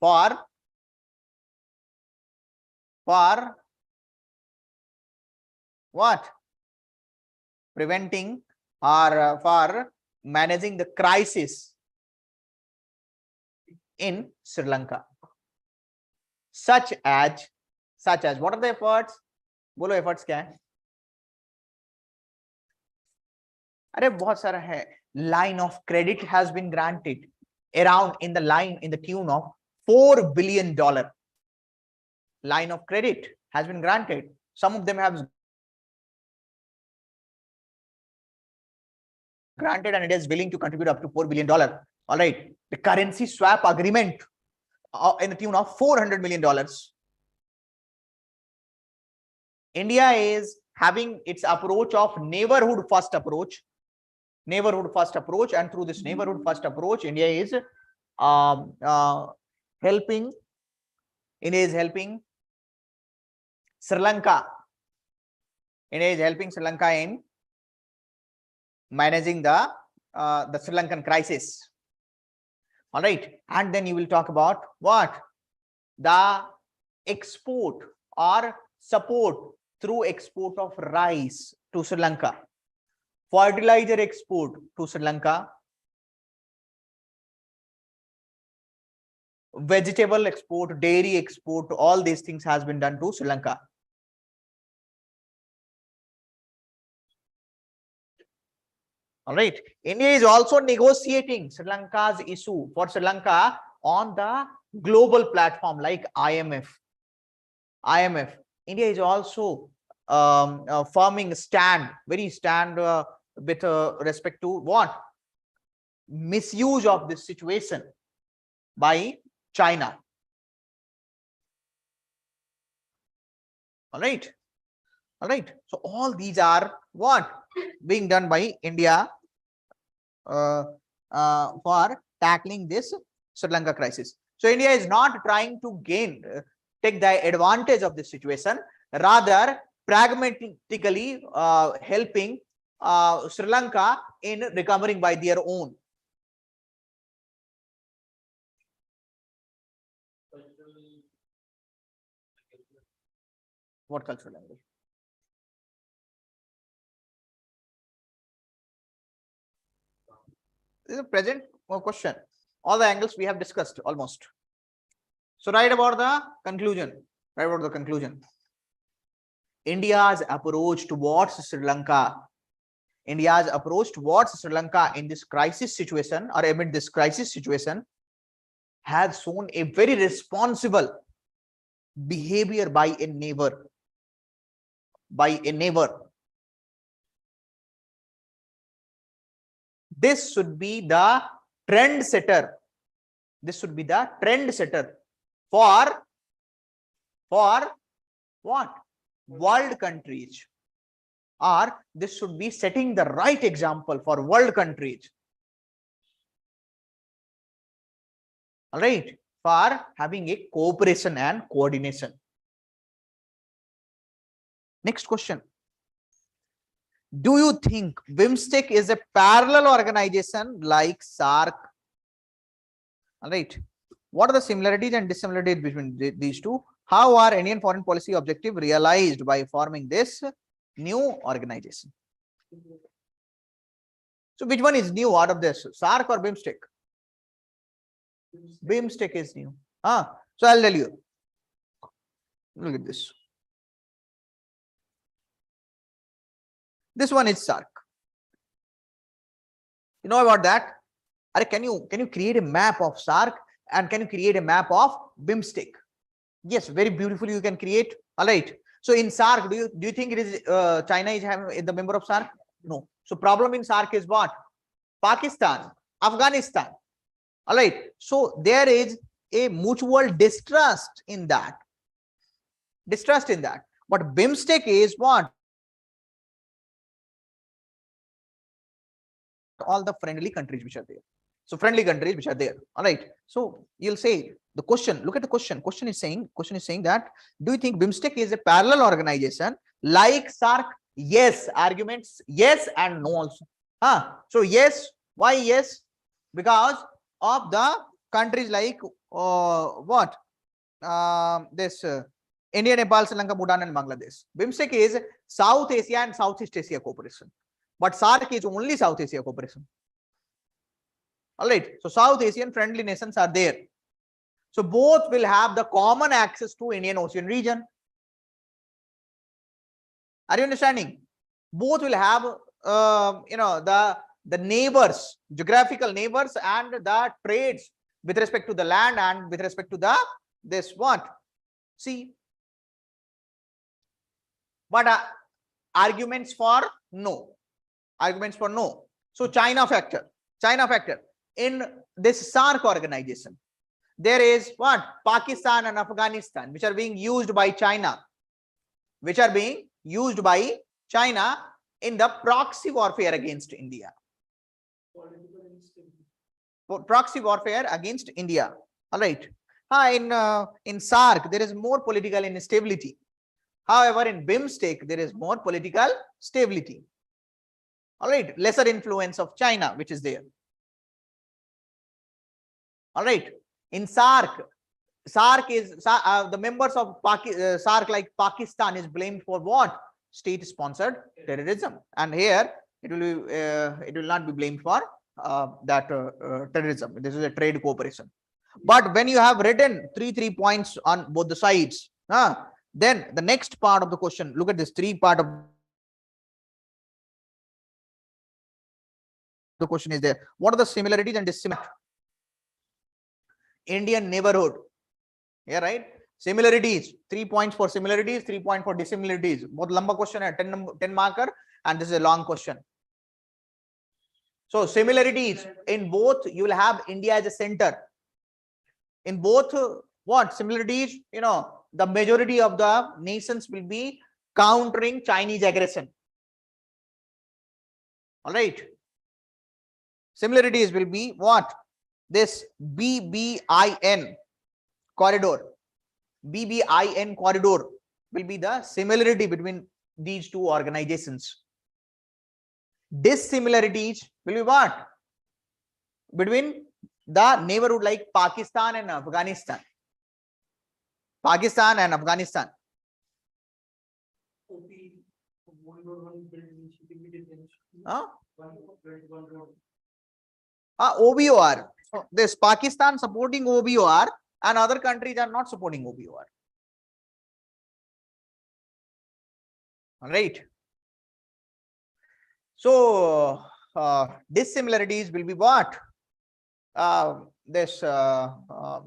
for what? Preventing or for managing the crisis in Sri Lanka. Such as, what are the efforts? बोलो efforts क्या है? अरे बहुत सारा है. Line of credit has been granted around in the tune of $4 billion. Line of credit has been granted. Some of them have granted and it is willing to contribute up to $4 billion. All right. The currency swap agreement in the tune of $400 million. India is having its approach of neighborhood first approach, and through this neighborhood first approach, India is helping Sri Lanka. India is helping Sri Lanka in managing the Sri Lankan crisis. All right, and then you will talk about what? The export or support through export of rice to Sri Lanka, fertilizer export to Sri Lanka, vegetable export, dairy export, all these things has been done to Sri Lanka. All right. India is also negotiating Sri Lanka's issue for Sri Lanka on the global platform like IMF. India is also forming stand with respect to what? Misuse of this situation by China. All right. So all these are what? Being done by India for tackling this Sri Lanka crisis. So India is not trying to take the advantage of this situation, rather pragmatically helping Sri Lanka in recovering by their own. What cultural language? This is a present question. All the angles we have discussed almost. So write about the conclusion. India's approach towards Sri Lanka. In this crisis situation or amid this crisis situation has shown a very responsible behavior by a neighbor. This should be the trend setter. For what? World countries. Or this should be setting the right example for world countries. All right, for having a cooperation and coordination. Next question. Do you think BIMSTEC is a parallel organization like SAARC? All right. What are the similarities and dissimilarities between these two? How are Indian foreign policy objectives realized by forming this new organization? So which one is new out of this, SAARC or BIMSTEC? BIMSTEC is new. So I'll tell you. Look at this. This one is SAARC. You know about that? Can you create a map of SAARC and can you create a map of BIMSTEC? Yes, very beautifully you can create. All right. So in SAARC, do you think it is China is the member of SAARC? No. So problem in SAARC is what? Pakistan, Afghanistan. All right. So there is a mutual distrust in that. But BIMSTEC is what? all the friendly countries which are there. So friendly countries which are there. All right. So you'll say the question, look at the question. Question is saying that, do you think BIMSTEC is a parallel organization like SARC? Yes. Arguments yes and no also. So yes. Why yes? Because of the countries like what? This India, Nepal, Sri Lanka, Bhutan, and Bangladesh. BIMSTEC is South Asia and Southeast Asia cooperation, but SARC is only South Asia cooperation. All right. So South Asian friendly nations are there. So both will have the common access to Indian Ocean region. Are you understanding? Both will have, the neighbors, geographical neighbors, and the trades with respect to the land and with respect to the this what? See, but arguments for no. Arguments for no. So China factor. In this SARC organization, there is what? Pakistan and Afghanistan, which are being used by China, in the proxy warfare against India. Proxy warfare against India. All right. In SARC, there is more political instability. However, in BIMSTEC, there is more political stability. All right. Lesser influence of China, which is there. All right. In SARC is the members of SARC like Pakistan is blamed for what? State-sponsored terrorism, and here it will not be blamed for that terrorism. This is a trade cooperation. But when you have written three points on both the sides, then the next part of the question, look at this three part of the question is there. What are the similarities and dissimilarities? Indian neighborhood. Yeah, right. Similarities, 3 points for similarities, 3 points for dissimilarities. Both lamba question hai, 10 marker, and this is a long question. So similarities, in both you will have India as a center. In both what? Similarities, the majority of the nations will be countering Chinese aggression. All right. Similarities will be what? This BBIN corridor. BBIN corridor will be the similarity between these two organizations. Dissimilarities will be what? Between the neighborhood like Pakistan and Afghanistan. Pakistan and Afghanistan. OBOR. So this Pakistan supporting OBOR and other countries are not supporting OBOR. All right. So dissimilarities will be what?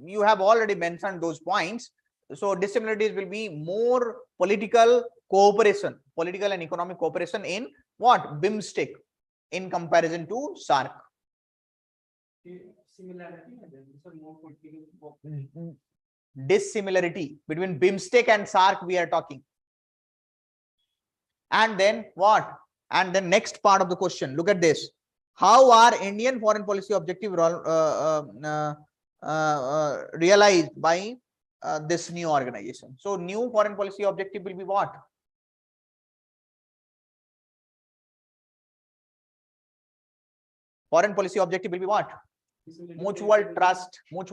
You have already mentioned those points. So dissimilarities will be more political cooperation, political and economic cooperation in what? BIMSTEC in comparison to SARC. Similarity and then more political. Dissimilarity between BIMSTEC and SARC we are talking. And then what? And the next part of the question, look at this. How are Indian foreign policy objectives realized by this new organization? So new foreign policy objective will be what? Foreign policy objective will be what? Mutual trust. You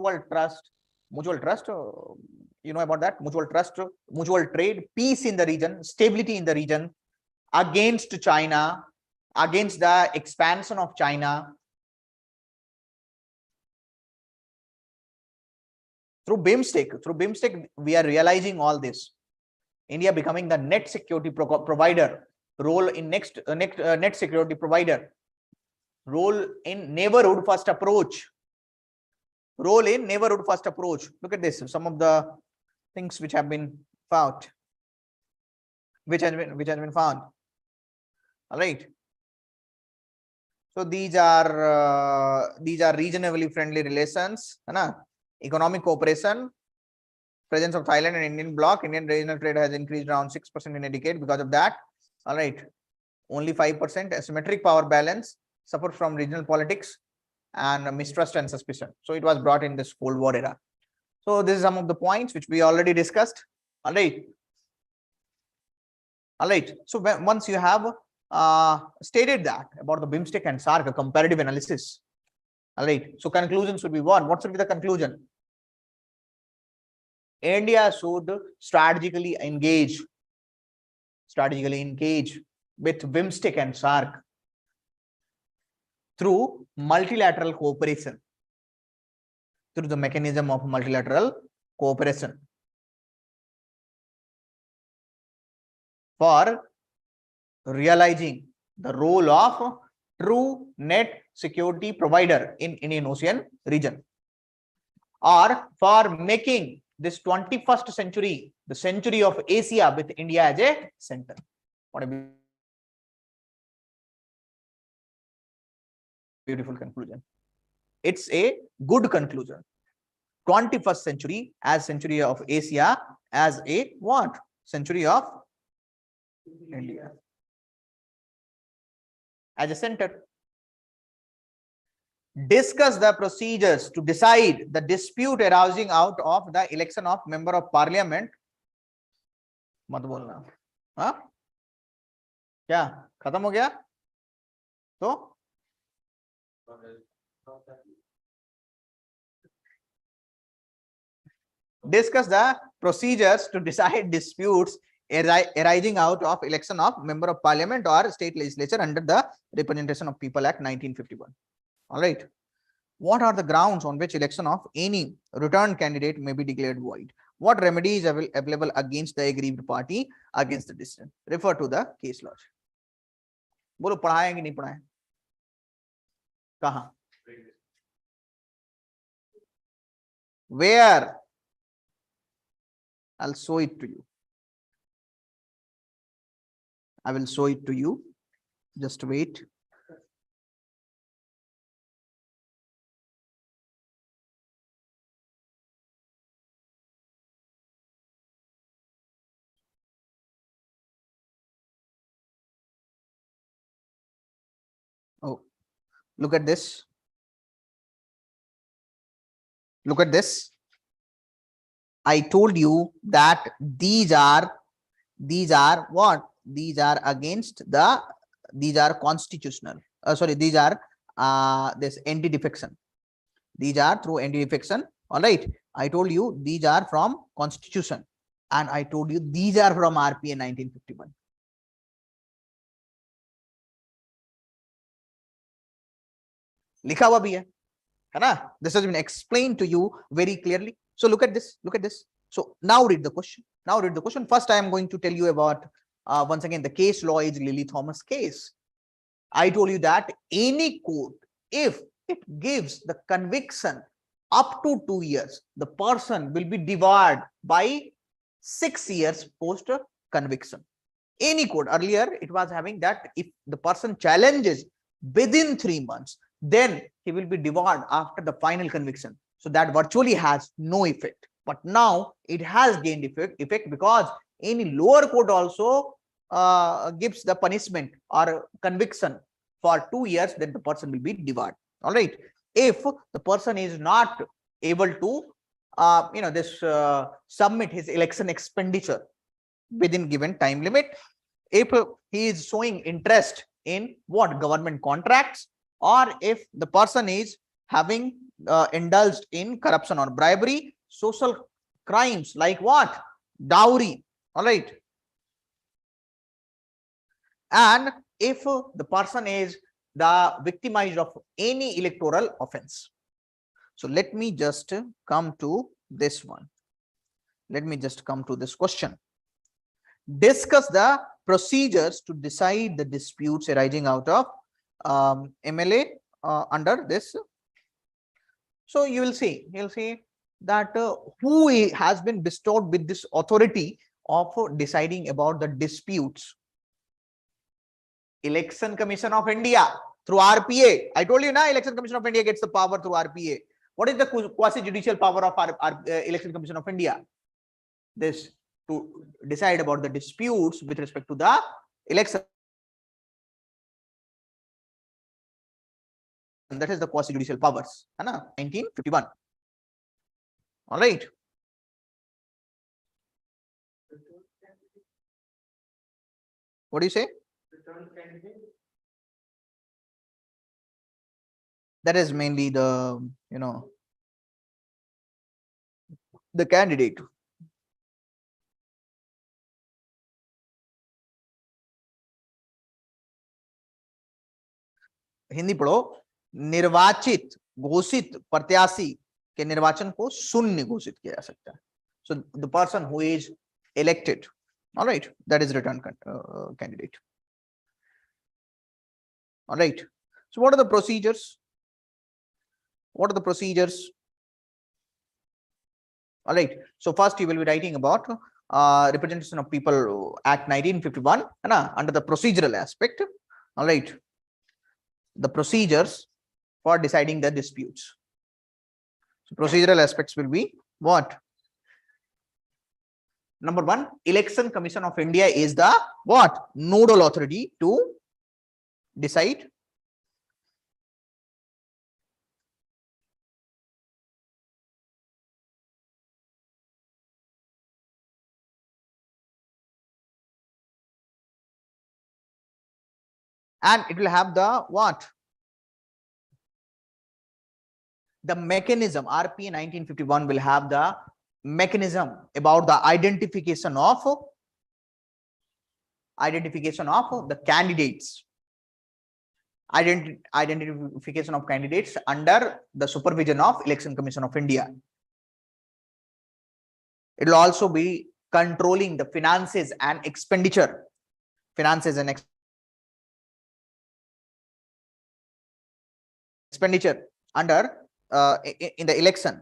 know about that? Mutual trust, mutual trade, peace in the region, stability in the region, against China, against the expansion of China. Through BIMSTEC, we are realizing all this. India becoming the net security provider, role in net security provider, role in neighborhood first approach. Role in neighborhood first approach. Look at this. Some of the things which have been found. Which has been found. All right. So these are reasonably friendly relations. Economic cooperation. Presence of Thailand and Indian bloc. Indian regional trade has increased around 6% in a decade because of that. All right. Only 5%. Asymmetric power balance. suffered from regional politics and mistrust and suspicion. So it was brought in this Cold War era. So this is some of the points which we already discussed. All right. All right. So once you have stated that about the BIMSTEC and SARC, a comparative analysis. All right. So conclusion should be what? What should be the conclusion? India should strategically engage with BIMSTEC and SARC through multilateral cooperation, through the mechanism of multilateral cooperation for realizing the role of true net security provider in Indian Ocean region, or for making this 21st century the century of Asia with India as a center. What a beautiful conclusion. It's a good conclusion. 21st century as century of Asia, as a what? Century of India as a center. Discuss the procedures to decide the dispute arising out of the election of member of parliament. मत बोलना, हाँ क्या खत्म हो गया? तो discuss the procedures to decide disputes arising out of election of member of parliament or state legislature under the Representation of People Act 1951. All right. What are the grounds on which election of any returned candidate may be declared void? What remedy is available against the aggrieved party against the decision? Refer to the case law. बोलो पढ़ाया कि नहीं पढ़ाया? कहाँ? Where? I'll show it to you. I will show it to you. Just wait. Oh, look at this. Look at this. I told you that these are what? These are against the, these are constitutional. Sorry, these are this anti-defection. These are through anti-defection. All right. I told you these are from constitution, and I told you these are from RPA 1951. लिखा हुआ भी है ना? This has been explained to you very clearly. So look at this. Look at this. So now read the question. Now read the question. First, I am going to tell you about once again the case law is Lily Thomas case. I told you that any court, if it gives the conviction up to 2 years, the person will be debarred by 6 years post conviction. Any court, earlier it was having that if the person challenges within 3 months, then he will be debarred after the final conviction. So that virtually has no effect. But now it has gained effect because any lower court also gives the punishment or conviction for 2 years, then the person will be debarred. All right. If the person is not able to submit his election expenditure within given time limit, if he is showing interest in what? Government contracts, or if the person is having indulged in corruption or bribery, social crimes like what? Dowry. All right. And if the person is the victimized of any electoral offense. So let me just come to this one. Let me just come to this question. Discuss the procedures to decide the disputes arising out of MLA under this. So you will see, that who has been bestowed with this authority of deciding about the disputes. Election Commission of India through RPA. I told you now, Election Commission of India gets the power through RPA. What is the quasi-judicial power of our Election Commission of India? This, to decide about the disputes with respect to the election. that is the quasi judicial powers, है ना, 1951. All right. What do you say? That is mainly the, the candidate. Hindi पढ़ो. निर्वाचित घोषित प्रत्याशी के निर्वाचन को शून्य घोषित किया जा सकता है. So the person who is elected, all right, that is return candidate. All right. So what are the procedures? What are the procedures? All right. So first you will be writing about Representation of People Act 1951 under the procedural aspect. All right. The procedures for deciding the disputes. So procedural aspects will be what? Number one, Election Commission of India is the what? Nodal authority to decide and it will have the what? The mechanism. RP 1951 will have the mechanism about the identification of the candidates. Identification of candidates under the supervision of Election Commission of India. It will also be controlling the finances and expenditure. Finances and expenditure under in the election.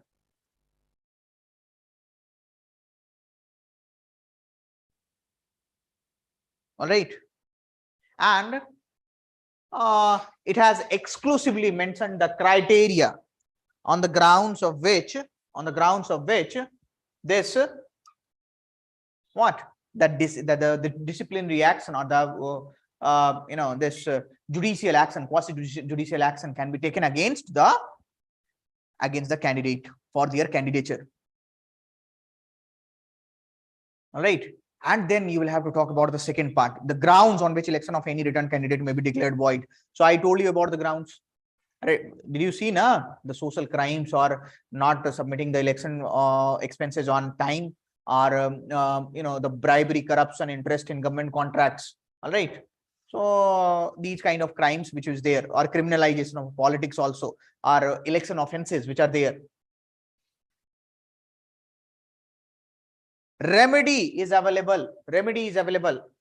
All right. And it has exclusively mentioned the criteria on the grounds of which this what that the disciplinary action or the this judicial action, quasi judicial action can be taken against the candidate for their candidature. All right. And then you will have to talk about the second part, the grounds on which election of any return candidate may be declared void. So I told you about the grounds. Right. Did you see the social crimes or not submitting the election expenses on time, or the bribery, corruption, interest in government contracts? All right. So these kind of crimes which is there, or criminalization of politics also, or election offenses which are there. Remedy is available.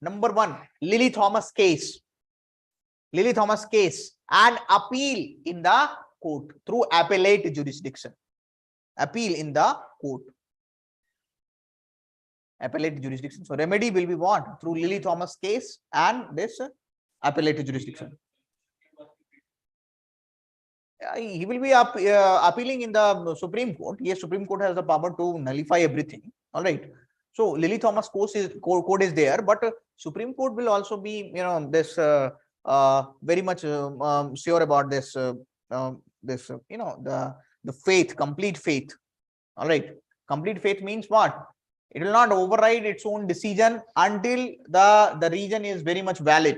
Number one, Lily Thomas case and appeal in the court through appellate jurisdiction. Appeal in the court. Appellate jurisdiction. So remedy will be what? Through Lily Thomas case and this appellate jurisdiction. He will be appealing in the Supreme Court. Yes, Supreme Court has the power to nullify everything. All right. So Lily Thomas code is there, but Supreme Court will also be this very much sure about this the faith, complete faith. All right. Complete faith means what? It will not override its own decision until the reason is very much valid.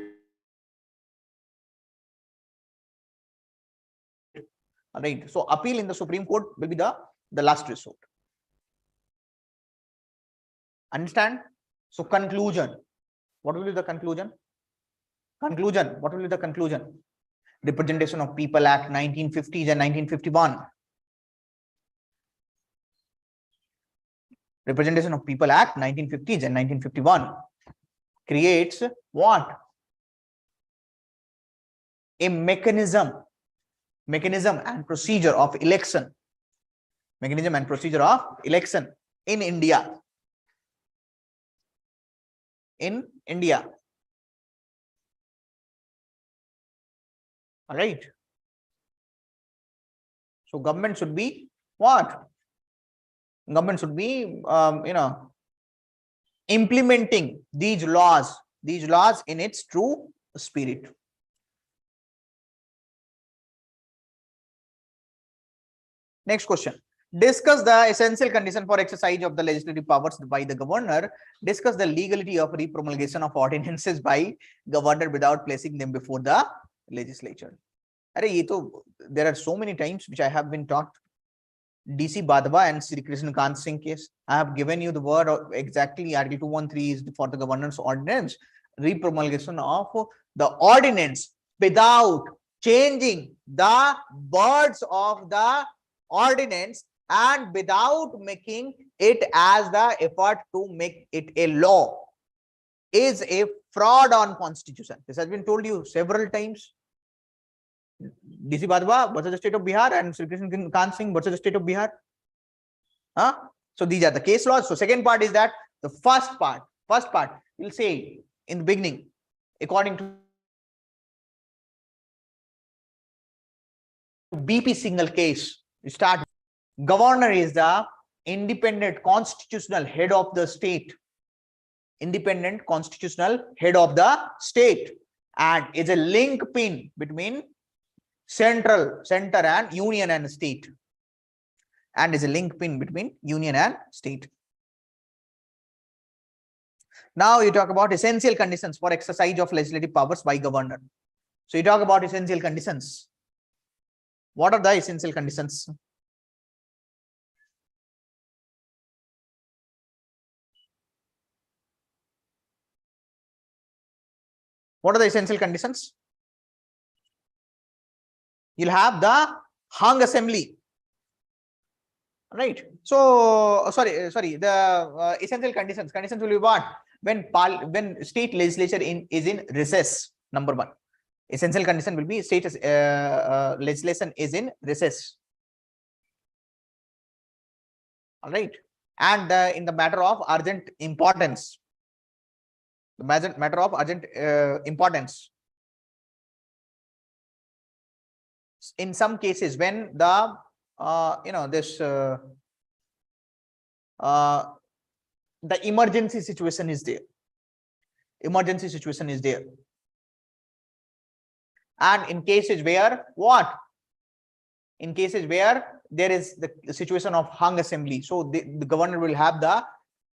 All right. So appeal in the Supreme Court will be the last resort. Understand? So conclusion. What will be the conclusion? What will be the conclusion? Representation of People Act 1950s and 1951. Representation of People Act 1950s and 1951 creates what? A mechanism and procedure of election. Mechanism and procedure of election in India. All right. So government should be what? Government should be implementing these laws in its true spirit. Next question. Discuss the essential condition for exercise of the legislative powers by the governor. Discuss the legality of repromulgation of ordinances by governor without placing them before the legislature. There are so many times which I have been taught. DC Badava and Sri Krishna Kant Singh case. I have given you the word exactly. Article 213 is for the governor's ordinance. Repromulgation of the ordinance without changing the words of the ordinance and without making it as the effort to make it a law is a fraud on constitution. This has been told you several times. DC Badwa versus the state of Bihar and Sri Krishna Kant Singh versus the state of Bihar. So these are the case laws. So second part is that the first part will say in the beginning, according to BP single case, you start. Governor is the independent constitutional head of the state. Independent constitutional head of the state and is a link pin between center and union and state, and is a link pin between union and state. Now you talk about essential conditions for exercise of legislative powers by governor. So you talk about essential conditions. What are the essential conditions? What are the essential conditions? You'll have the hung assembly, right? So sorry, the essential conditions will be what? When state legislature is in recess. Number one, essential condition will be state legislation is in recess. All right, and in the matter of urgent importance, the matter of urgent importance. In some cases, when the the emergency situation is there. And in cases where what? In cases where there is the situation of hung assembly. So the governor will have the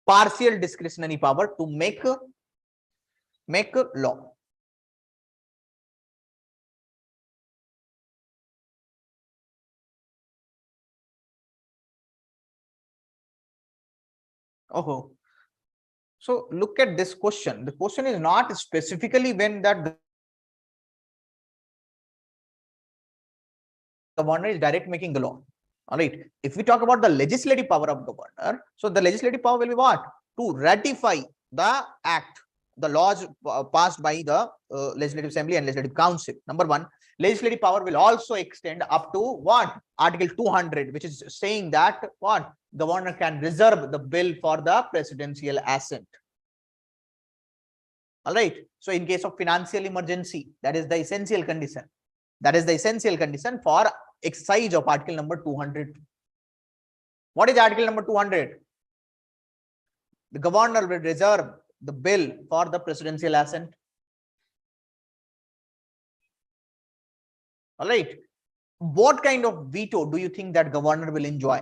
partial discretionary power to make law. Oh, so look at this question. The question is not specifically when that governor is direct making the law. All right. If we talk about the legislative power of governor, so the legislative power will be what? To ratify the act, the laws passed by the legislative assembly and legislative council. Number one, legislative power will also extend up to what? Article 200, which is saying that what? Governor can reserve the bill for the presidential assent. All right. So in case of financial emergency, that is the essential condition. That is the essential condition for exercise of article number 200. What is article number 200? The governor will reserve the bill for the presidential assent. All right. What kind of veto do you think that governor will enjoy?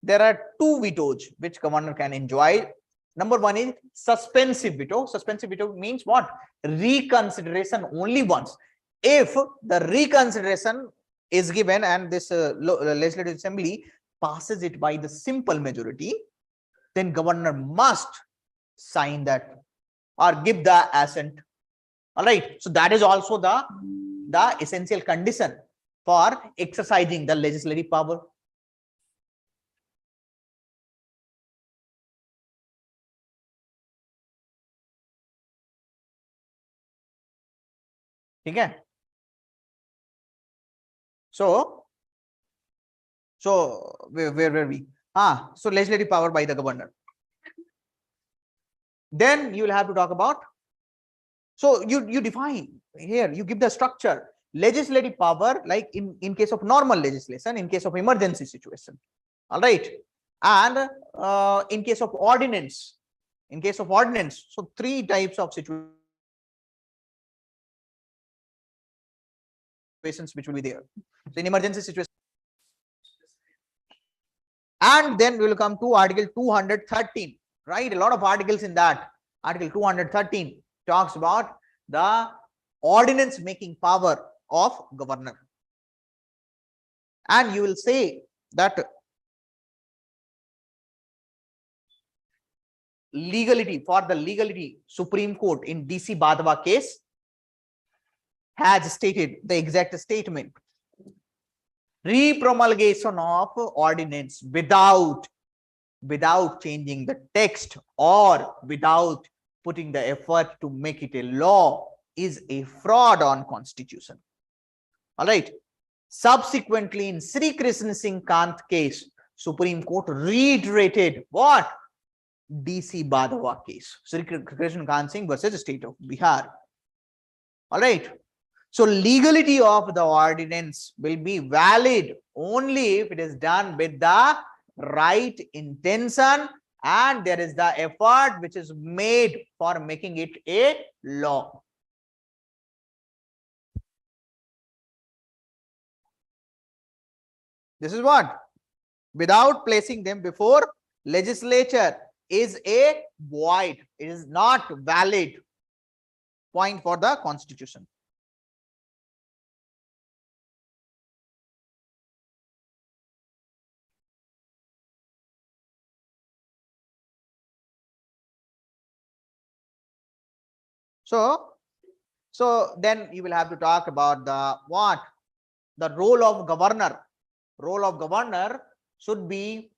There are two vetoes which governor can enjoy. Number one is suspensive veto. Suspensive veto means what? Reconsideration only once. If the reconsideration is given and this legislative assembly passes it by the simple majority, then governor must sign that or give the assent. All right. So that is also the essential condition for exercising the legislative power. Okay. So where were we? So legislative power by the governor. Then you will have to talk about. So you define here, you give the structure. Legislative power, like in case of normal legislation, in case of emergency situation. All right. And in case of ordinance, so three types of situations which will be there. So in emergency situation. And then we will come to Article 213, right? A lot of articles in that. Article 213 talks about the ordinance making power of governor. And you will say that legality, Supreme Court in DC Badwa case has stated the exact statement. Repromulgation of ordinance without changing the text or without putting the effort to make it a law is a fraud on constitution. All right. Subsequently, in Sri Krishna Singh Kant case, Supreme Court reiterated what? DC Badwa case. Sri Krishna Kant Singh versus State of Bihar. All right. So legality of the ordinance will be valid only if it is done with the right intention and there is the effort which is made for making it a law. This is what? Without placing them before legislature is a void. It is not valid point for the constitution. So then you will have to talk about the what? The role of governor. Role of governor should be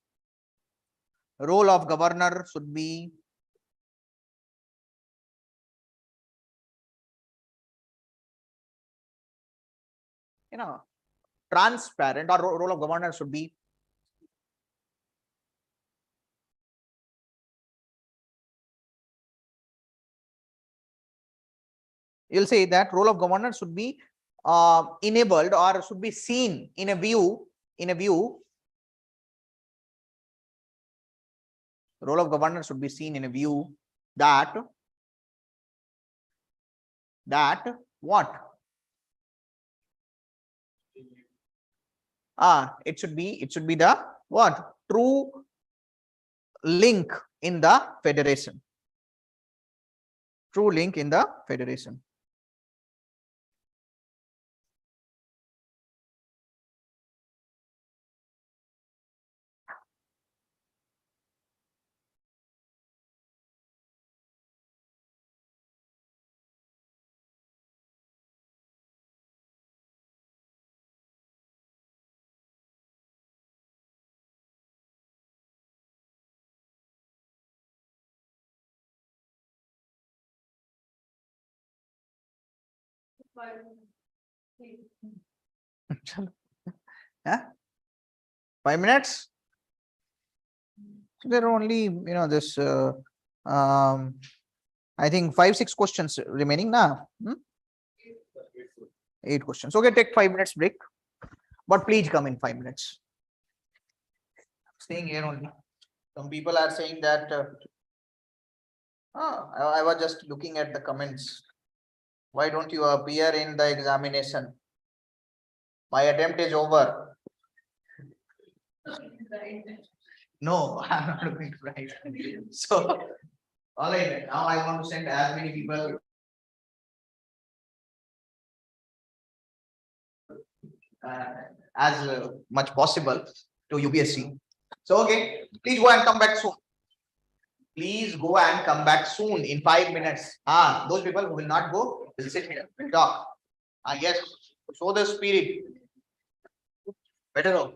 transparent, or role of governor should be you'll say that role of governor should be enabled or should be seen in a view role of governor should be seen in a view that what it should be the what? True link in the federation. True link in the federation. Yeah? 5 minutes. So there are only this I think 5-6 questions remaining now. 8 questions. Okay, take 5 minutes break, but please come in 5 minutes. Staying here only. Some people are saying that I was just looking at the comments. Why don't you appear in the examination? My attempt is over. No, I'm not going to write. So, all right, now I want to send as many people as much possible to UPSC. So, okay, please go and come back soon. Please go and come back soon in 5 minutes. Those people who will not go will sit here, will talk. Yes, show the spirit. Better off.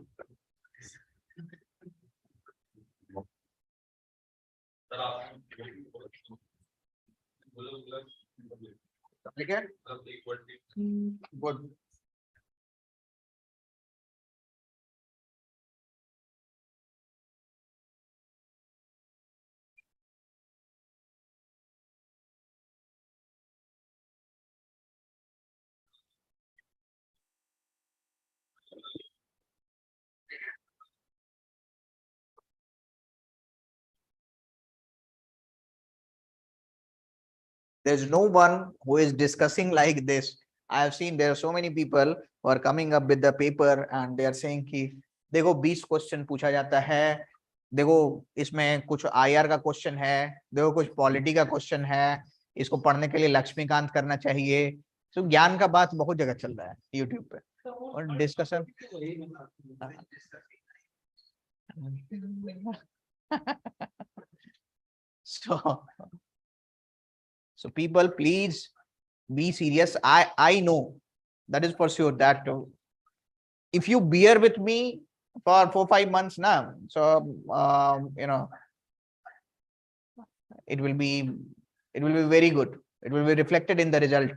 Good. There's no one who is discussing like this. I have seen there are so many people who are coming up with the paper and they are saying कि देखो 20 question पूछा जाता है, देखो इसमें कुछ IR का question है, देखो कुछ पॉलिटी का क्वेश्चन है, इसको पढ़ने के लिए लक्ष्मीकांत करना चाहिए। तो ज्ञान का बात बहुत जगह चल रहा है यूट्यूब पे और discussion. so so people, please be serious. I know that is for sure that if you bear with me for 4 5 months now, so it will be very good. It will be reflected in the result.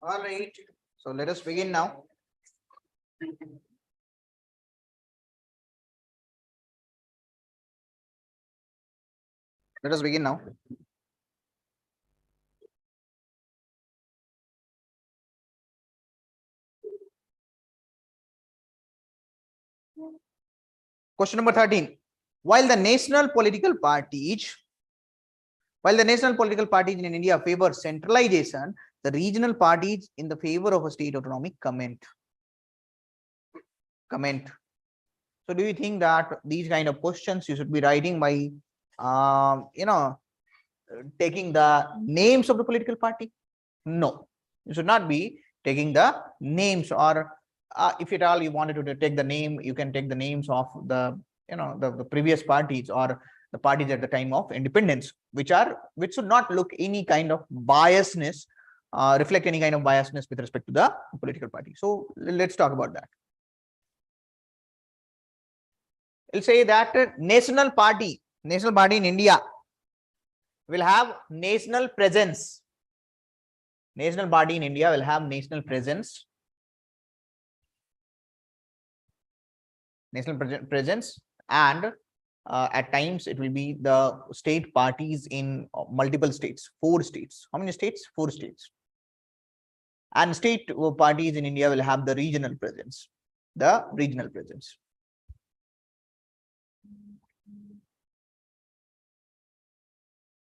All right. So let us begin now. Let us begin now. Question number 13. While the national political parties in India favor centralization, the regional parties in the favor of a state autonomy comment. So do you think that these kind of questions you should be writing by, taking the names of the political party? No, you should not be taking the names, or if at all you wanted to take the name, you can take the names of the, the previous parties or the parties at the time of independence, which should not look any kind of biasness, reflect any kind of biasness with respect to the political party. So let's talk about that. We'll say that national party in India will have national presence. National party in India will have national presence. And at times it will be the state parties in multiple states, 4 states. How many states? 4 states. And state parties in India will have the regional presence.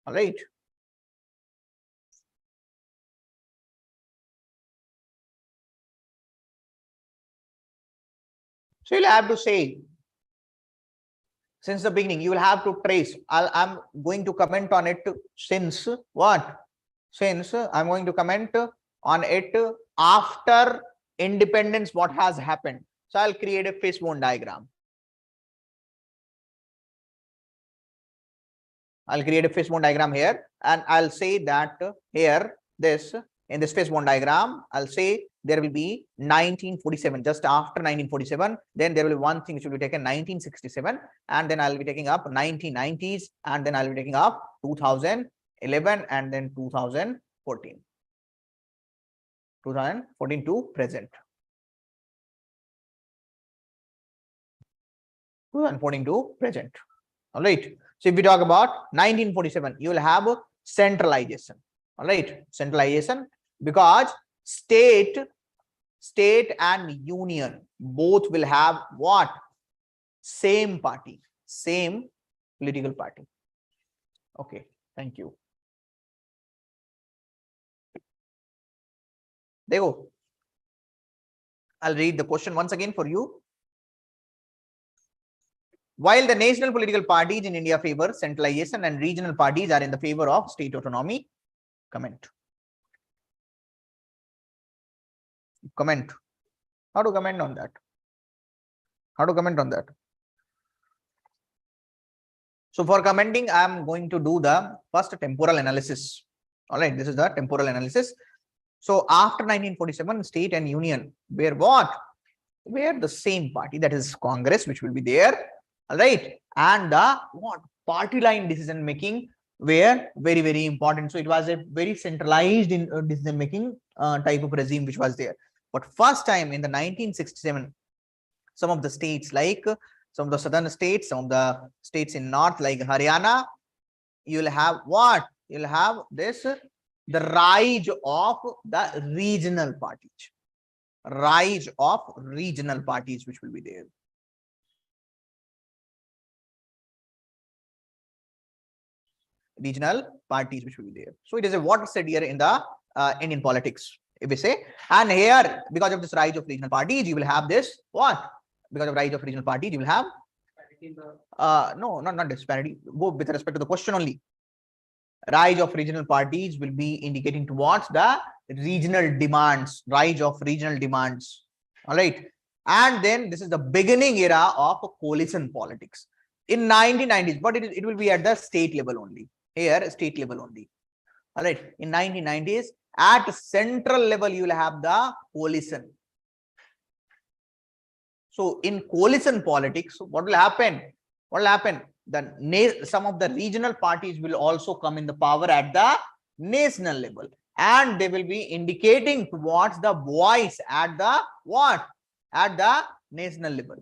All right. So you'll have to say, since the beginning, you will have to trace. I'm going to comment on it since what? Since I'm going to comment on it after independence, what has happened. So I'll create a fishbone diagram. I'll create a fishbone diagram here, and I'll say that here, in this fishbone diagram, I'll say there will be 1947, just after 1947. Then there will be one thing which will be taken 1967, and then I'll be taking up 1990s, and then I'll be taking up 2011, and then 2014 to present. 2014 to present. All right. So if we talk about 1947, you will have centralization. All right, centralization, because state and union both will have what? Same party, same political party. Okay, thank you. There you go. I'll read the question once again for you. While the national political parties in India favor centralization and regional parties are in the favor of state autonomy, comment. How to comment on that? So for commenting, I am going to do the first temporal analysis. All right, this is the temporal analysis. So after 1947, state and union were what? Were the same party, that is Congress, which will be there. All right, and the what? Party line decision making were very, very important. So it was a very centralized in decision making type of regime which was there. But first time in the 1967, some of the states, like some of the southern states, some of the states in north like Haryana, you will have what? You'll have this, the rise of the regional parties. Rise of regional parties which will be there. Regional parties which will be there. So it is a watershed here in the Indian politics, if we say. And here, because of this rise of regional parties, you will have this what? Because of rise of regional parties, you will have no, not disparity. Go with respect to the question only. Rise of regional parties will be indicating towards the regional demands, rise of regional demands. All right. And then this is the beginning era of coalition politics in 1990s, but it will be at the state level only. Here, state level only. All right. In 1990s, at central level, you will have the coalition. So in coalition politics, what will happen? What will happen? Some of the regional parties will also come in the power at the national level, and they will be indicating towards the voice at the what? At the national level.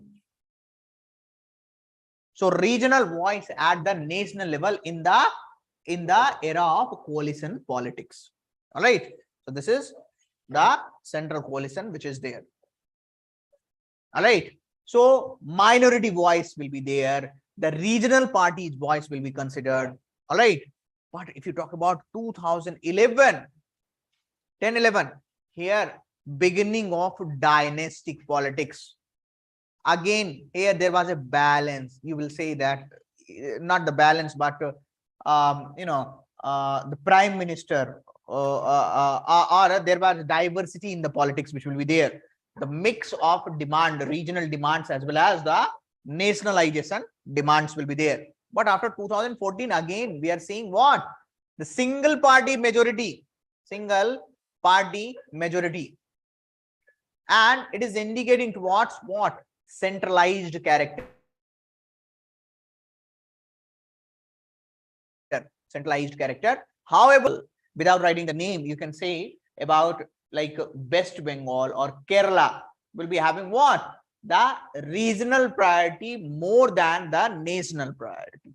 So regional voice at the national level in the era of coalition politics. All right. So this is the central coalition which is there. All right. So minority voice will be there. The regional party's voice will be considered. All right. But if you talk about 2011, 10, 11, here beginning of dynastic politics. Again, here there was a balance. You will say that not the balance, but the prime minister or there was diversity in the politics which will be there. The mix of demand, regional demands as well as the nationalization demands will be there. But after 2014, again, we are seeing what? The single party majority. And it is indicating towards what? Centralized character. However, without writing the name, you can say about like West Bengal or Kerala will be having what? The regional priority more than the national priority.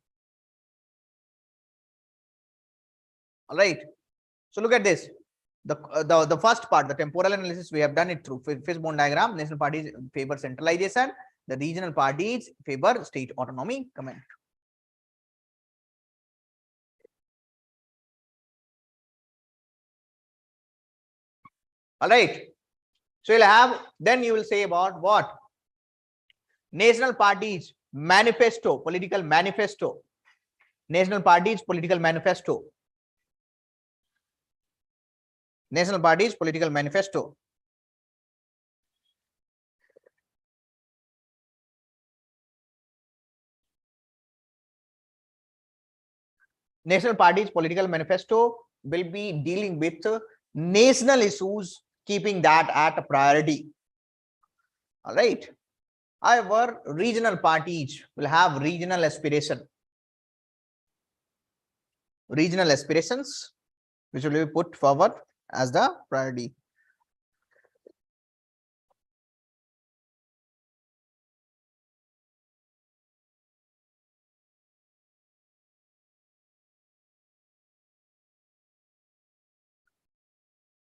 All right. So look at this. The first part, the temporal analysis, we have done it through fishbone diagram. National parties favor centralization. The regional parties favor state autonomy. Comment. All right. So you'll have, then you will say about what? National parties manifesto, political manifesto. National parties political manifesto. National parties political manifesto. National parties political manifesto will be dealing with national issues, keeping that at a priority. All right. However, regional parties will have regional aspirations, which will be put forward as the priority.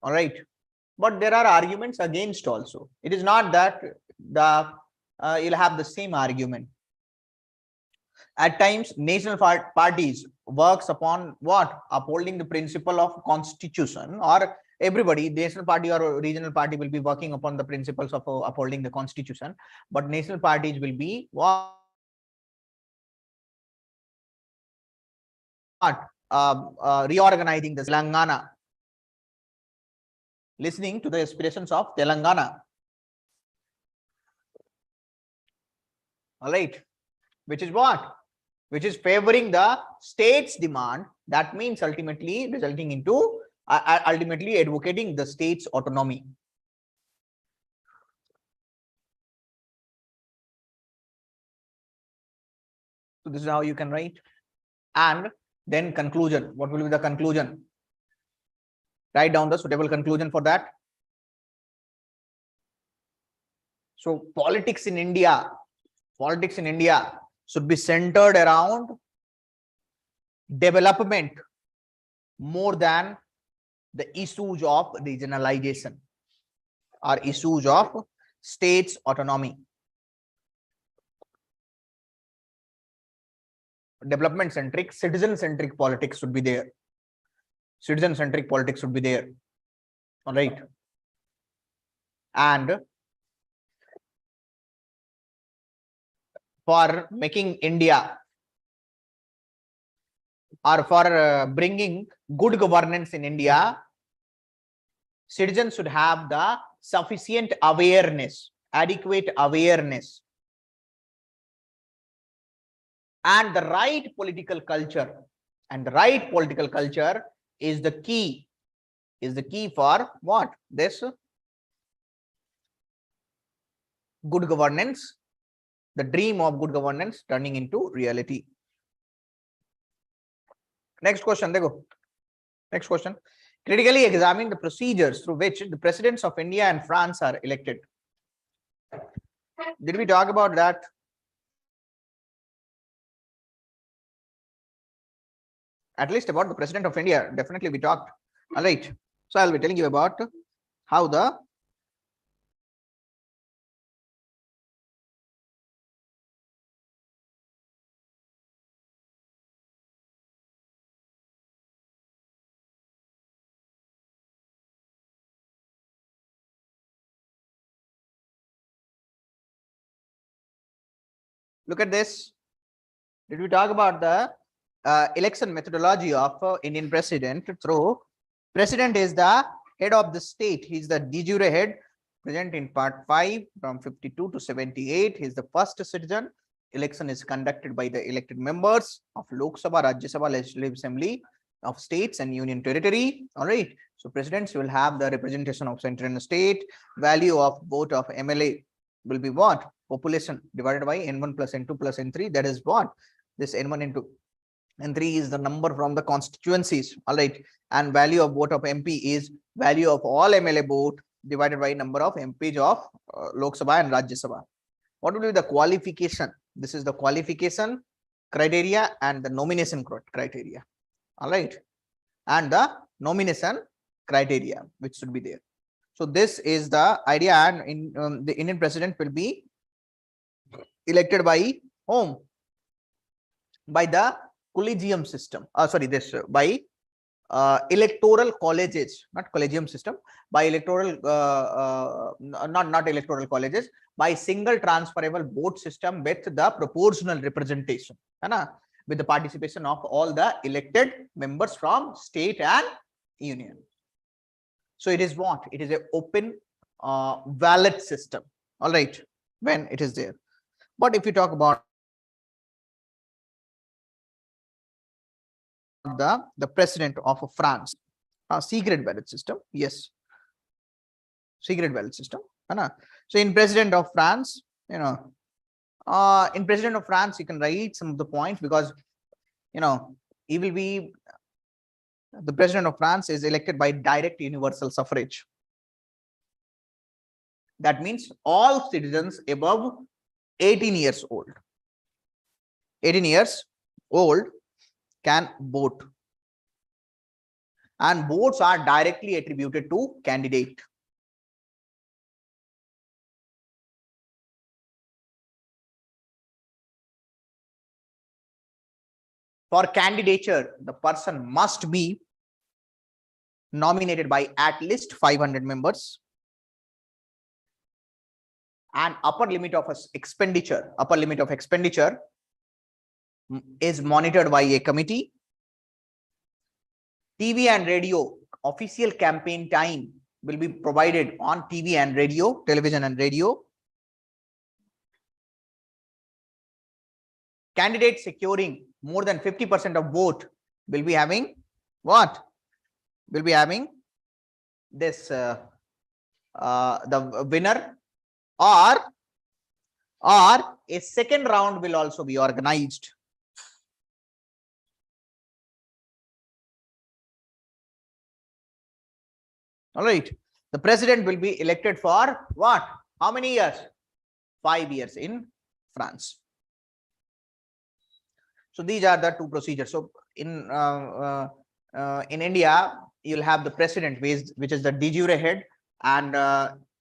All right. But there are arguments against also. It is not that you'll have the same argument. At times, national parties works upon what? Upholding the principle of constitution, or everybody, national party or regional party will be working upon the principles of upholding the constitution. But national parties will be what? Reorganizing the Telangana, listening to the aspirations of Telangana. All right. Which is what? Which is favoring the state's demand. That means ultimately resulting into ultimately advocating the state's autonomy. So this is how you can write. And then conclusion. What will be the conclusion? Write down the suitable conclusion for that. So politics in India should be centered around development more than the issues of regionalization or issues of states' autonomy. Development centric, citizen centric politics should be there. Citizen centric politics should be there. All right. And for making India or for bringing good governance in India, citizens should have the sufficient awareness, adequate awareness, and the right political culture. And the right political culture is the key. For what? This good governance, the dream of good governance turning into reality. Next question, देखो. Next question. Critically examine the procedures through which the presidents of India and France are elected. Did we talk about that? At least about the president of India, definitely we talked. All right. So I'll be telling you about how the look at this. Did we talk about the election methodology of Indian president? Through president is the head of the state. He's the de jure head. Present in part 5 from 52 to 78. He's the first citizen. Election is conducted by the elected members of Lok Sabha, Rajya Sabha, Legislative Assembly of states and union territory. All right. So presidents will have the representation of center and state. Value of vote of MLA will be what? Population divided by N1 plus N2 plus N3. That is what? This N1 into N3 is the number from the constituencies. All right. And value of vote of MP is value of all MLA vote divided by number of MPs of Lok Sabha and Rajya Sabha. What will be the qualification? This is the qualification criteria and the nomination criteria. All right. And the nomination criteria which should be there. So this is the idea, and in the Indian president will be elected by whom? By the collegium system. Sorry, this by electoral colleges, not collegium system, by electoral, not electoral colleges, by single transferable vote system with the proportional representation, with the participation of all the elected members from state and union. So it is what? It is an open ballot system. All right, when it is there. But if you talk about the president of France, secret ballot system, yes, secret ballot system. So in president of France, in president of France, you can write some of the points, because he will be, the president of France is elected by direct universal suffrage. That means all citizens above 18 years old, 18 years old can vote, and votes are directly attributed to candidate. For candidature, the person must be nominated by at least 500 members, and upper limit of expenditure is monitored by a committee. TV and radio, official campaign time will be provided on TV and radio, television and radio. Candidates securing more than 50% of vote will be having what? Will be having this the winner, or a second round will also be organized. All right. The president will be elected for what? How many years? 5 years in France. So these are the two procedures. So in India, you'll have the president, which is the de jure head, and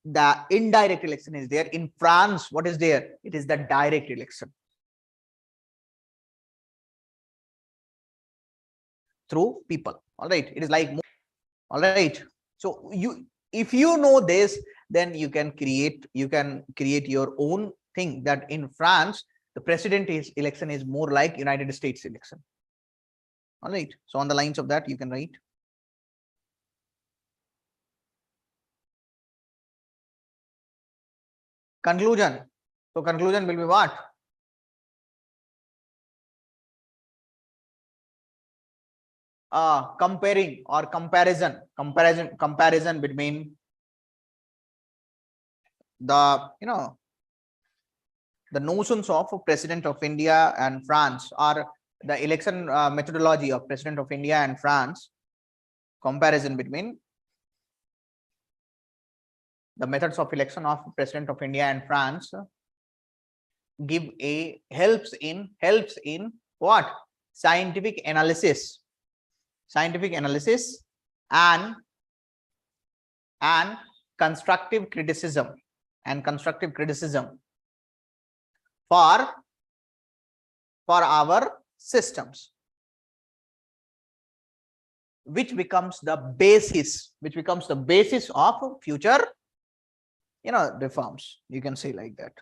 the indirect election is there. In France, what is there? It is the direct election through people. All right. It is like, all right. So if you know this, then you can create your own thing, that in France, the president election is more like United States election. All right. So on the lines of that, you can write. Conclusion. So conclusion will be what? Comparing or comparison between the the notions of President of India and France, or the election methodology of President of India and France, comparison between the methods of election of President of India and France give a helps in what? Scientific analysis and constructive criticism for our systems, which becomes the basis of future reforms. You can say like that.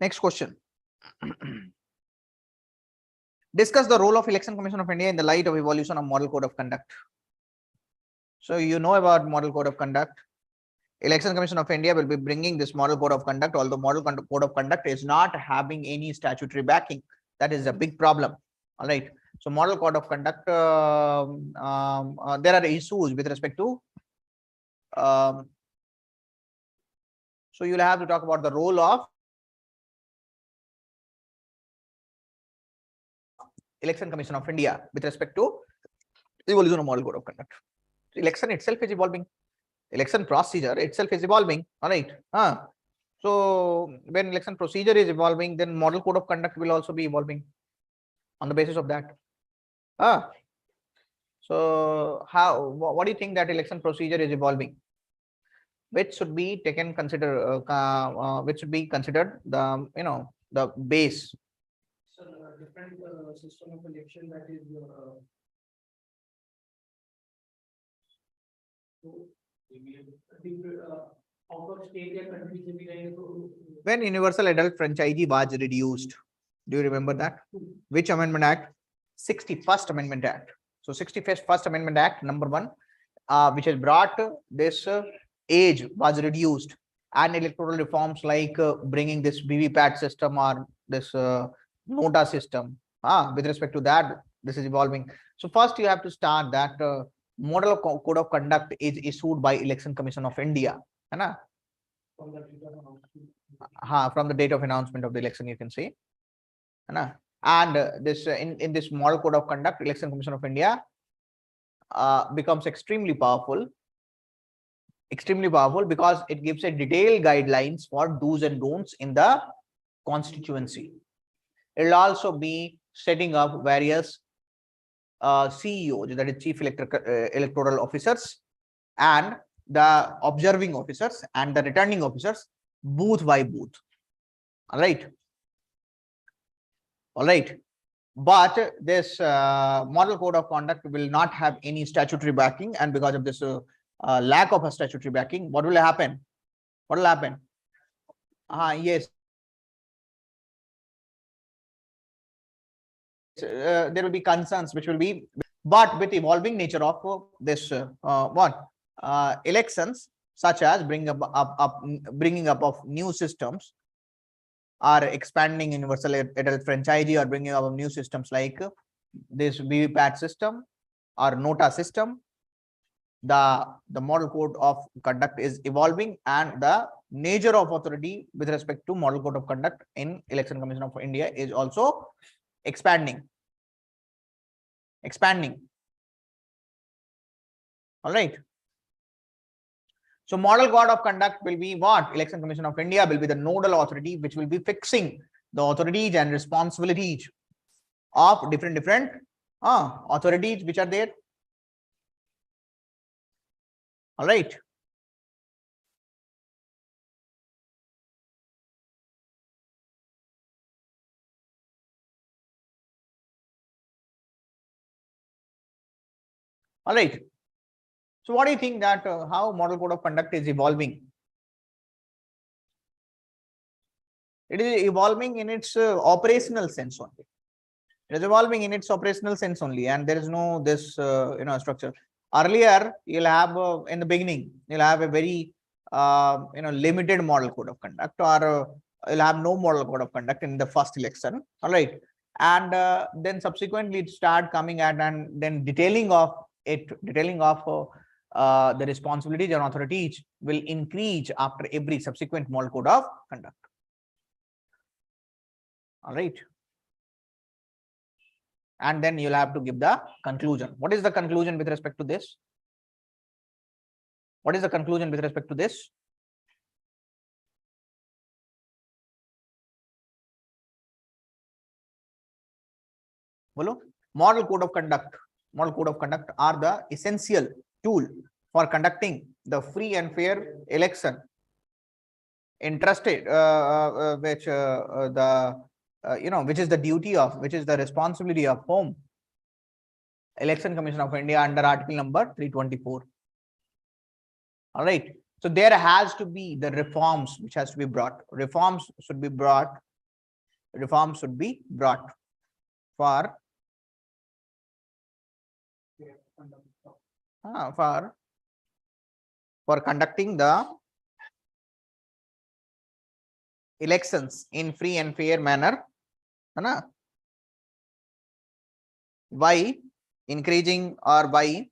Next question. Discuss the role of Election Commission of India in the light of evolution of Model Code of Conduct. So you know about Model Code of Conduct. Election Commission of India will be bringing this Model Code of Conduct, although Model Code of Conduct is not having any statutory backing. That is a big problem. All right. So Model Code of Conduct, there are issues with respect to. So you'll have to talk about the role of Election Commission of India with respect to evolution of Model Code of Conduct. Election itself is evolving. Election procedure itself is evolving. All right. So when election procedure is evolving, then Model Code of Conduct will also be evolving on the basis of that. So what do you think that election procedure is evolving? Which should be taken which should be considered the the base. So different system of election, that is when Universal Adult Franchise was reduced, do you remember that? Which Amendment Act? 61st Amendment Act. So 61st Amendment Act, number 1, which has brought this age was reduced, and electoral reforms like bringing this VVPAT system or this NOTA system. With respect to that, this is evolving. So first you have to start that Model Code of Conduct is issued by Election Commission of India. From the date of announcement of the election, you can say. And this in this Model Code of Conduct, Election Commission of India becomes extremely powerful because it gives a detailed guidelines for do's and don'ts in the constituency. It will also be setting up various CEOs, that is Chief Electoral Officers, and the observing officers and the returning officers, booth by booth. All right. But this Model Code of Conduct will not have any statutory backing, and because of this lack of a statutory backing, what will happen? Yes. There will be concerns which will be, but with evolving nature of this elections, such as bringing up of new systems, or expanding Universal Adult Franchise, or bringing up new systems like this VVPAT system or NOTA system, the Model Code of Conduct is evolving, and the nature of authority with respect to Model Code of Conduct in Election Commission of India is also expanding. All right. So Model Code of Conduct will be what? Election Commission of India will be the nodal authority which will be fixing the authorities and responsibilities of different authorities which are there. All right. All right. So what do you think that how Model Code of Conduct is evolving? It is evolving in its operational sense only. It is evolving in its operational sense only, and there is no this structure. Earlier, you'll have in the beginning, you'll have a very limited Model Code of Conduct, or you'll have no Model Code of Conduct in the first election. All right, and then subsequently it start coming at, and then detailing of the responsibilities and authorities will increase after every subsequent model code of conduct. All right. And then you'll have to give the conclusion. What is the conclusion with respect to this? What is the conclusion with respect to this? Bolo? Model code of conduct. Model code of conduct are the essential tool for conducting the free and fair election entrusted, which which is the duty of, which is the responsibility of whom? Election Commission of India under article number 324. All right. So there has to be the reforms which has to be brought. Reforms should be brought. Reforms should be brought for conducting the elections in free and fair manner. By increasing or by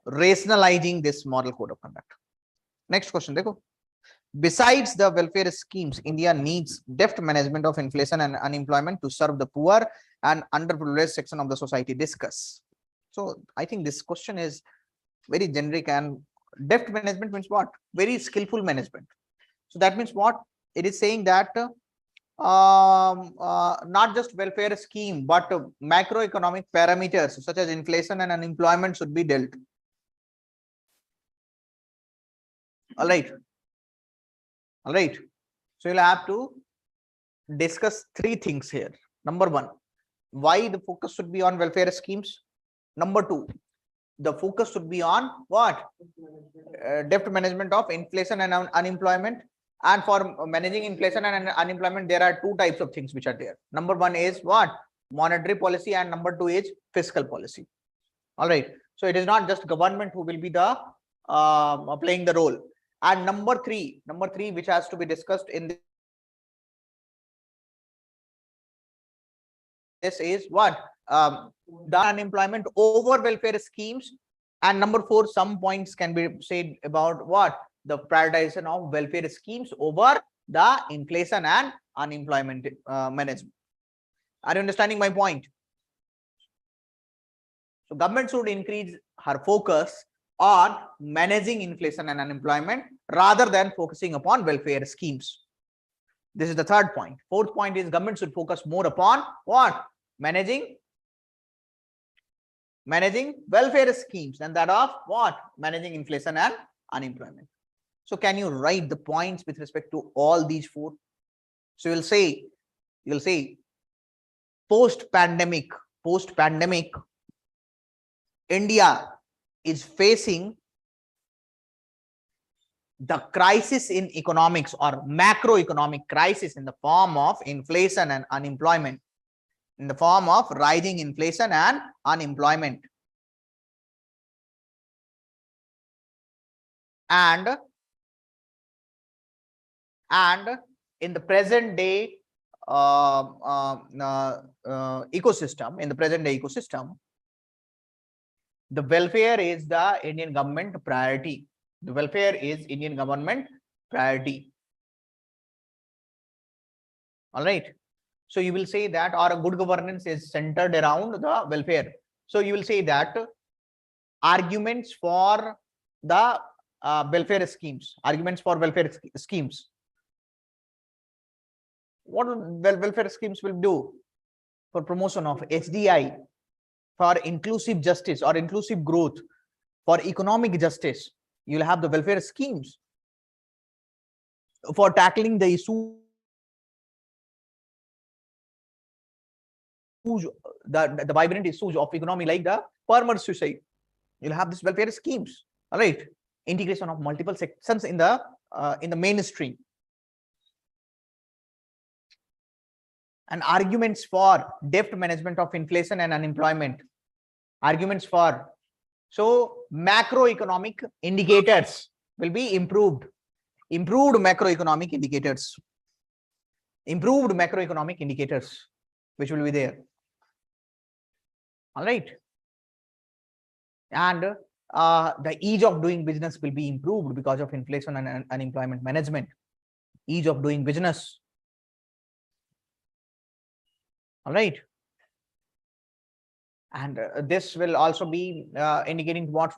rationalizing this model code of conduct. Next question, dekho. Besides the welfare schemes, India needs deft management of inflation and unemployment to serve the poor and underprivileged section of the society. Discuss. So I think this question is very generic, and deft management means what? Very skillful management. So that means what? It is saying that not just welfare scheme, but macroeconomic parameters such as inflation and unemployment should be dealt. All right. All right. So you'll have to discuss three things here. Number one, why the focus should be on welfare schemes. Number two, the focus should be on what? Deft management of inflation and unemployment. And for managing inflation and unemployment, there are two types of things which are there. Number one is what? Monetary policy, and number two is fiscal policy. All right. So it is not just government who will be the playing the role. And number three, which has to be discussed in this is what? The unemployment over welfare schemes. And number four, some points can be said about what? The prioritization of welfare schemes over the inflation and unemployment management. Are you understanding my point? So government should increase her focus on managing inflation and unemployment rather than focusing upon welfare schemes. This is the third point. Fourth point is government should focus more upon what? Managing welfare schemes, and that of what? Managing inflation and unemployment. So can you write the points with respect to all these four? So you'll say post-pandemic, India is facing the crisis in economics or macroeconomic crisis in the form of inflation and unemployment, in the form of rising inflation and unemployment. And in the present day ecosystem, the welfare is the Indian government priority. The welfare is Indian government priority. All right. So you will say that, or a good governance is centered around the welfare. So you will say that arguments for the welfare schemes. What welfare schemes will do? For promotion of HDI, for inclusive justice or inclusive growth, for economic justice, you will have the welfare schemes. For tackling the issues, the vibrant issues of economy like the farmer suicide, you'll have this welfare schemes. All right. Integration of multiple sections in the mainstream. And arguments for deft management of inflation and unemployment. Arguments for, so macroeconomic indicators will be improved. Improved macroeconomic indicators which will be there. All right. And the ease of doing business will be improved because of inflation and unemployment management. Ease of doing business. All right. And this will also be indicating what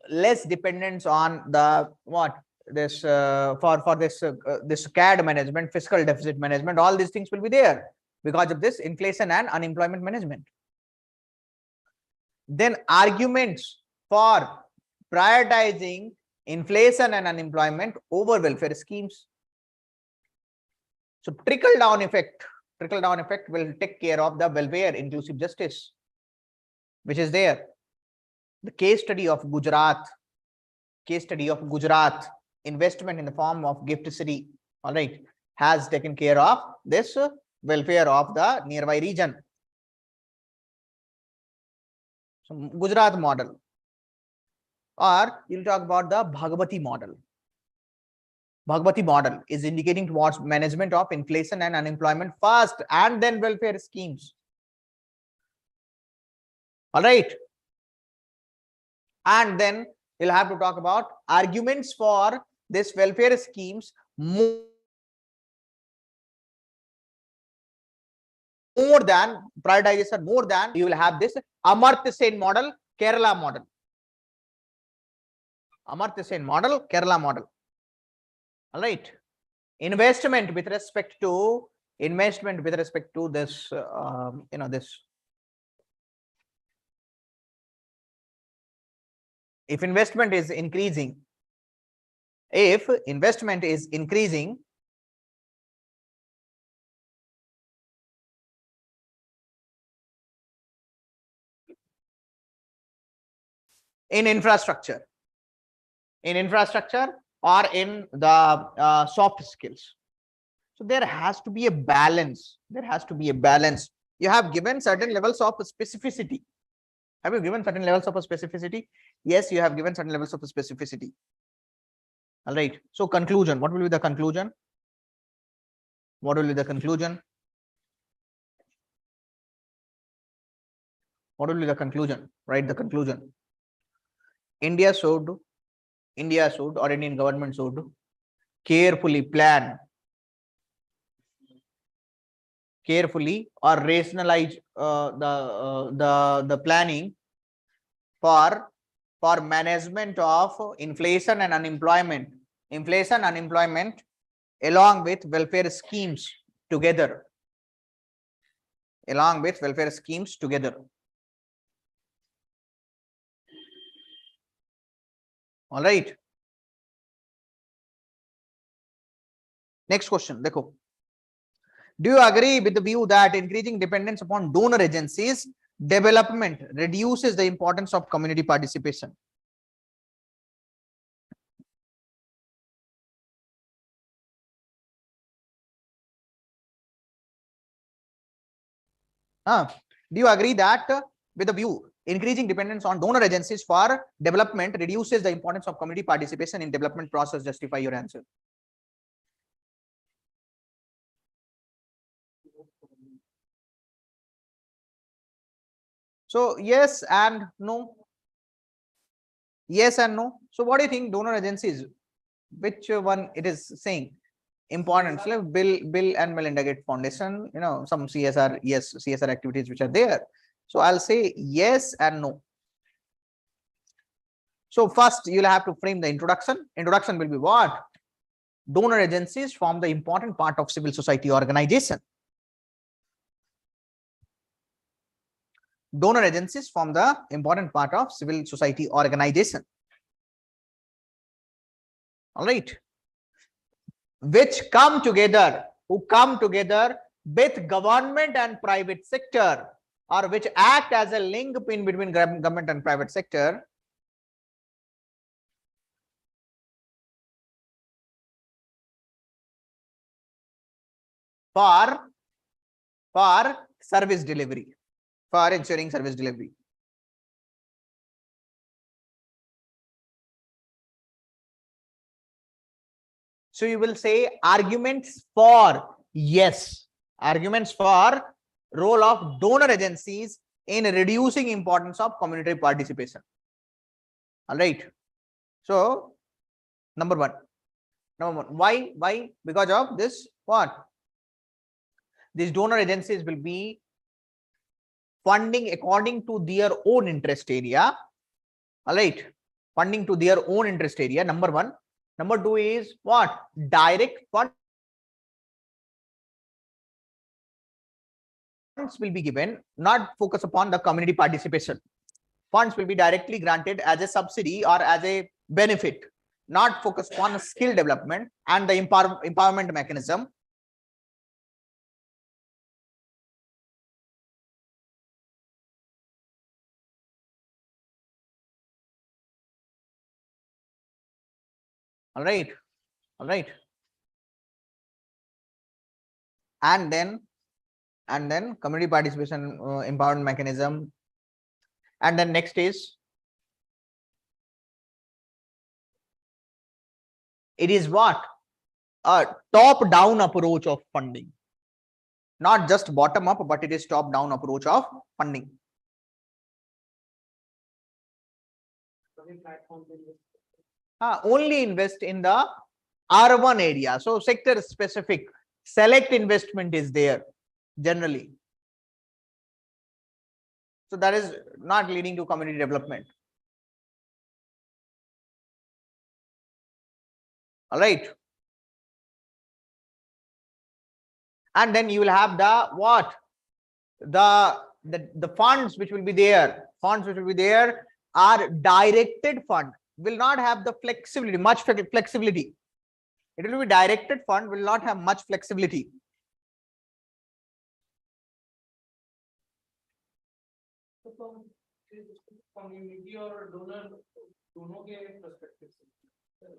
less dependence on the this for this this CAD management, fiscal deficit management. All these things will be there because of this inflation and unemployment management. Then arguments for prioritizing inflation and unemployment over welfare schemes. So trickle down effect will take care of the welfare inclusive justice, which is there. The case study of Gujarat, investment in the form of gift city, all right, has taken care of this welfare of the nearby region. So Gujarat model, or you'll talk about the Bhagavati model. Bhagavati model is indicating towards management of inflation and unemployment first and then welfare schemes. All right. And then you'll have to talk about arguments for this welfare schemes more than prioritization, more than you will have this Amartya Sen model, Kerala model. Amartya Sen model, Kerala model. All right. Investment with respect to this, this. If investment is increasing, in infrastructure, or in the soft skills. So there has to be a balance. You have given certain levels of specificity. Have you given certain levels of specificity? Yes, you have given certain levels of specificity. All right. So conclusion. What will be the conclusion? Write the conclusion. India should, or Indian government should carefully plan, or rationalize the planning for management of inflation and unemployment, along with welfare schemes together. All right. Next question. Dekho. Do you agree with the view that increasing dependence upon donor agencies development reduces the importance of community participation? Do you agree that with the view increasing dependence on donor agencies for development reduces the importance of community participation in development process? Justify your answer. So yes and no. Yes and no. So what do you think? Donor agencies, which one it is saying? Important, like Bill and Melinda Gates Foundation, some CSR, yes, CSR activities which are there. So I'll say yes and no. So first you'll have to frame the introduction. Introduction will be what? Donor agencies form the important part of civil society organization. Donor agencies form the important part of civil society organization. All right. Which come together with government and private sector, or which act as a link pin between government and private sector for service delivery, for ensuring service delivery. So you will say arguments for yes, arguments for role of donor agencies in reducing importance of community participation. All right. So number one. Why? Because of this what? These donor agencies will be funding according to their own interest area. All right. Funding to their own interest area. Number one. Number two is what? Direct funds will be given, not focus upon the community participation. Funds will be directly granted as a subsidy or as a benefit, not focused on skill development and the empowerment mechanism. All right. All right. And then community participation empowerment mechanism. And then next is, it is what? A top down approach of funding, not just bottom up, but it is top down approach of funding. Only invest in the urban area. So sector specific select investment is there generally. So that is not leading to community development. All right. And then you will have the what? The funds which will be there. Funds which will be there are directed fund, will not have the flexibility, much flexibility. It will be directed fund, will not have much flexibility. So from community or donor, दोनों के perspective से.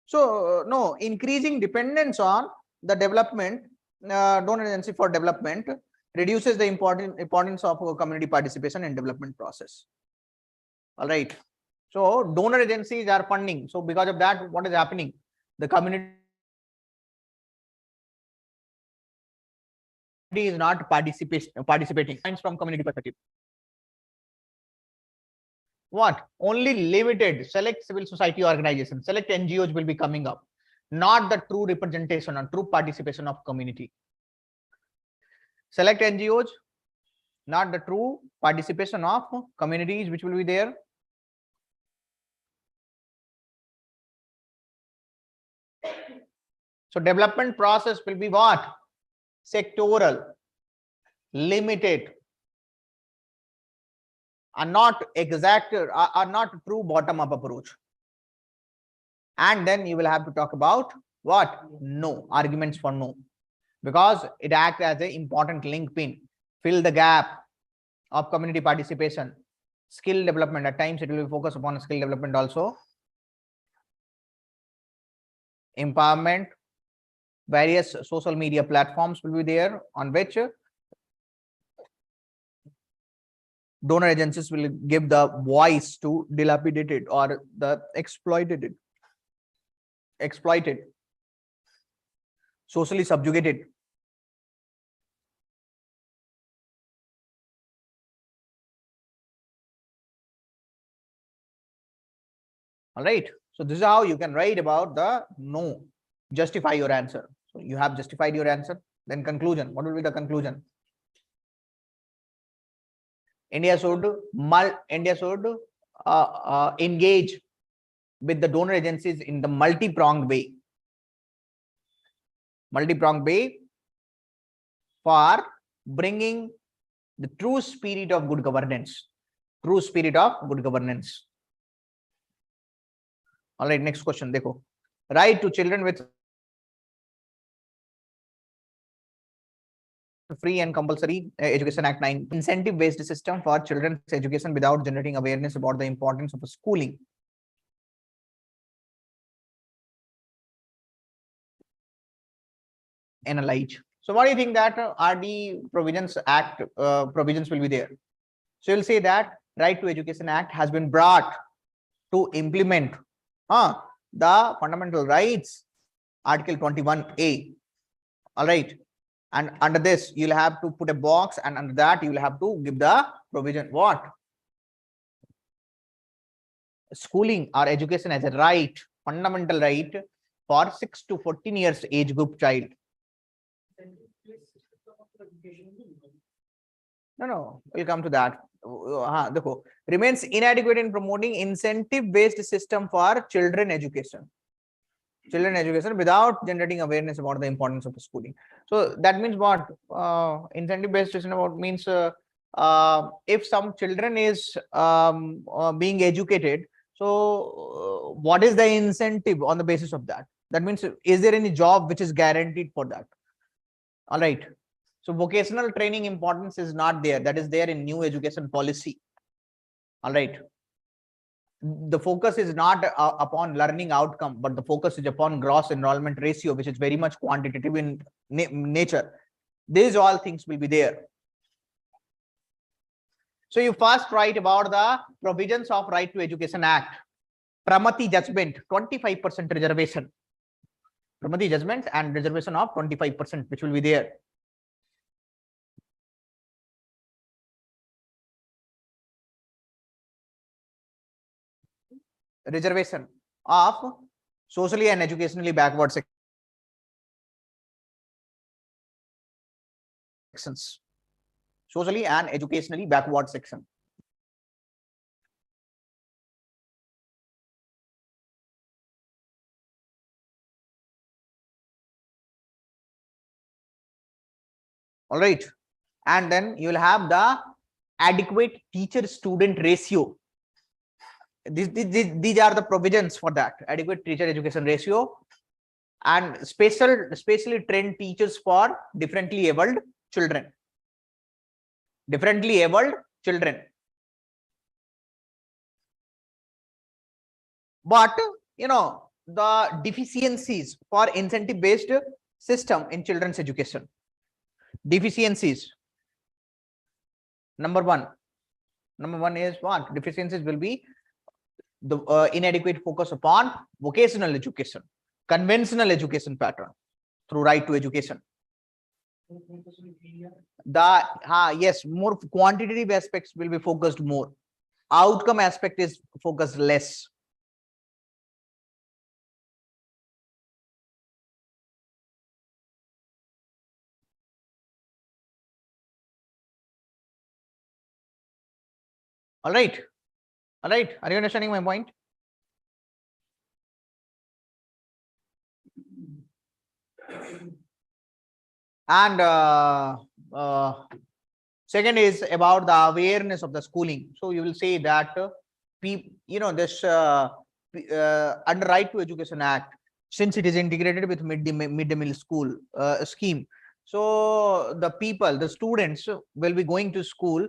So no, increasing dependence on the development donor agency for development reduces the importance of community participation in development process. All right. So donor agencies are funding. So because of that, what is happening? The community is not participating from community perspective. What? Only limited select civil society organizations, select NGOs will be coming up, not the true representation or true participation of community. Select NGOs, not the true participation of communities which will be there. So development process will be what? Sectoral, limited, are not exact, are not true bottom up approach. And then you will have to talk about what? No, arguments for no, because it acts as an important link pin, fill the gap of community participation. Skill development, at times it will be focused upon skill development also. Empowerment, various social media platforms will be there on which donor agencies will give the voice to dilapidated or the exploited, socially subjugated. All right. So this is how you can write about the no. Justify your answer. So you have justified your answer. Then conclusion. What will be the conclusion? India should engage with the donor agencies in the multi-pronged way. For bringing the true spirit of good governance. All right, next question. Dekho. Right to children with Free and Compulsory Education Act 9, incentive based system for children's education without generating awareness about the importance of schooling. Analyze. So what do you think that RD Provisions Act provisions will be there? So you'll say that Right to Education Act has been brought to implement the fundamental rights, Article 21A. All right. And under this, you'll have to put a box, and under that, you'll have to give the provision. What? Schooling or education as a right, fundamental right for 6 to 14 years age group child. No, we'll come to that. Remains inadequate in promoting incentive-based system for children education. Children education without generating awareness about the importance of schooling. So that means what? Incentive-based system about means if some children is being educated, so what is the incentive on the basis of that? That means, is there any job which is guaranteed for that? All right. So vocational training importance is not there. That is there in new education policy. All right. The focus is not upon learning outcome, but the focus is upon gross enrollment ratio, which is very much quantitative in nature. These all things will be there. So you first write about the provisions of Right to Education Act. Pramati judgment, 25% reservation. Pramati judgment and reservation of 25%, which will be there. Reservation of socially and educationally backward sections. Socially and educationally backward section. All right. And then you will have the adequate teacher student ratio. These are the provisions for that. Adequate teacher education ratio and specially trained teachers for differently abled children. Differently abled children. But you know, the deficiencies for incentive based system in children's education. Deficiencies. Number one is what? Deficiencies will be the inadequate focus upon vocational education, conventional education pattern through right to education. Yes, more quantitative aspects will be focused more. Outcome aspect is focused less. All right. All right. Are you understanding my point? And second is about the awareness of the schooling. So you will say that this under Right to Education Act, since it is integrated with midday meal school scheme, so the students will be going to school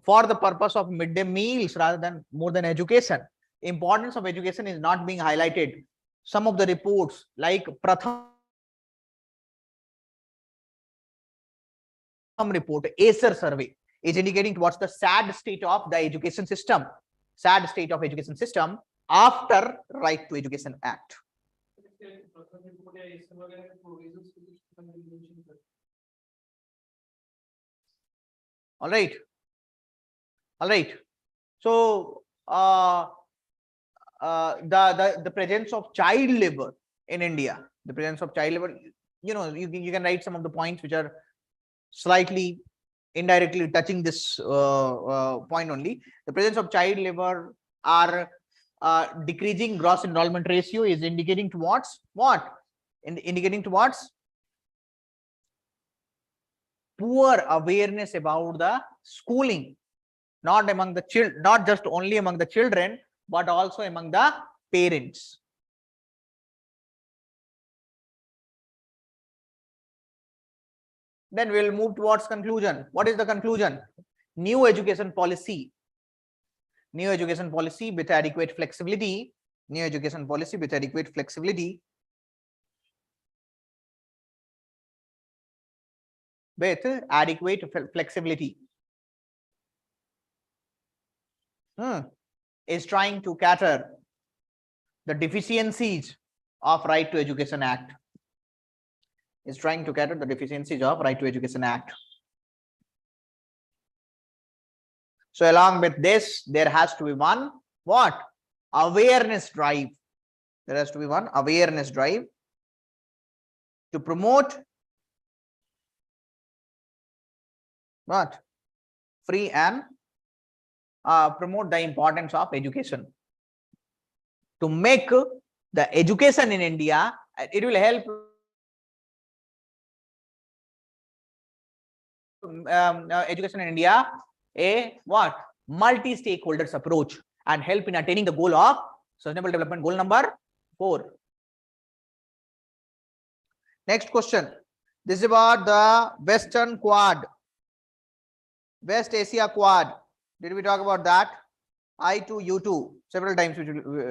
for the purpose of midday meals rather than more than education. Importance of education is not being highlighted. Some of the reports like Pratham report, Acer survey, is indicating towards the sad state of the education system. Sad state of education system after Right to Education Act. All right. All right. So the presence of child labor in India, the presence of child labor, you know, you can write some of the points which are slightly indirectly touching this point only. The presence of child labor are decreasing gross enrollment ratio is indicating towards what? Indicating towards poor awareness about the schooling, not among the children, not just only among the children, but also among the parents. Then we'll move towards conclusion. What is the conclusion? New education policy. New education policy with adequate flexibility. New education policy with adequate flexibility. With adequate flexibility. Is trying to cater the deficiencies of Right to Education Act. is trying to cater the deficiencies of Right to Education Act. So along with this, there has to be one what? Awareness drive. There has to be one awareness drive to promote what? Free and promote the importance of education. To make the education in India, it will help education in India a what? Multi-stakeholders approach and help in attaining the goal of sustainable development goal number 4. Next question. This is about the Western Quad, West Asia Quad. Did we talk about that? I2, U2 several times, which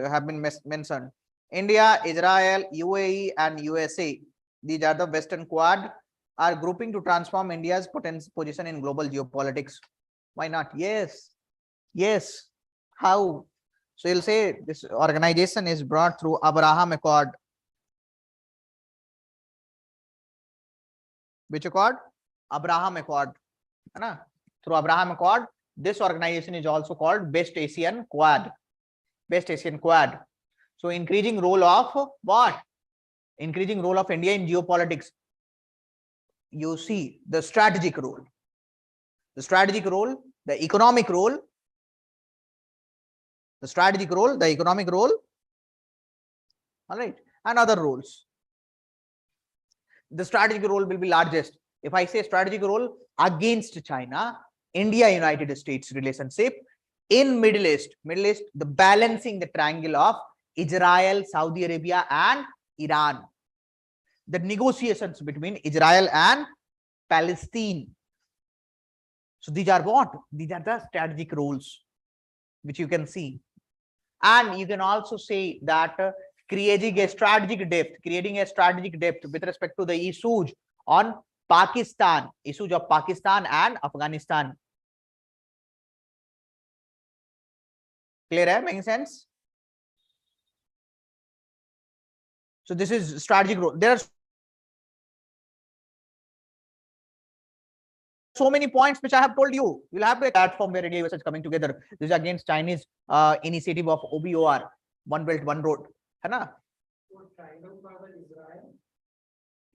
have been mentioned. India, Israel, UAE, and USA. These are the Western Quad are grouping to transform India's position in global geopolitics. Why not? Yes. Yes. How? So you'll say this organization is brought through Abraham Accord. Which accord? Abraham Accord. Through Abraham Accord, this organization is also called West Asian Quad. West Asian Quad. So increasing role of what? Increasing role of India in geopolitics. You see the strategic role. The strategic role, the economic role, the strategic role, the economic role, all right, and other roles. The strategic role will be largest. If I say strategic role against China, India, United States relationship in Middle East, the balancing the triangle of Israel, Saudi Arabia, and Iran. The negotiations between Israel and Palestine. So these are what? These are the strategic roles which you can see. And you can also say that creating a strategic depth with respect to the issues on Pakistan, issues of Pakistan and Afghanistan. Clear? Making sense? So this is strategic role. There are so many points which I have told you. You'll have a platform where India is coming together. This is against Chinese initiative of OBOR, One Belt, One Road.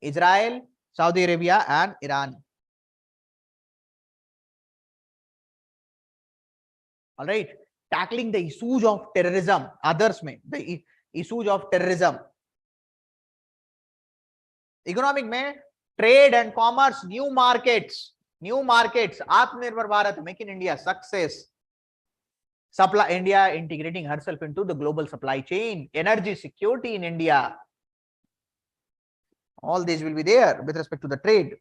Israel, Saudi Arabia, and Iran. All right. Tackling the issues of terrorism. Others may the issues of terrorism. Economic may trade and commerce, new markets, Atmanirbhar Bharat, Make in India, success. Supply India integrating herself into the global supply chain, energy security in India. All these will be there with respect to the trade.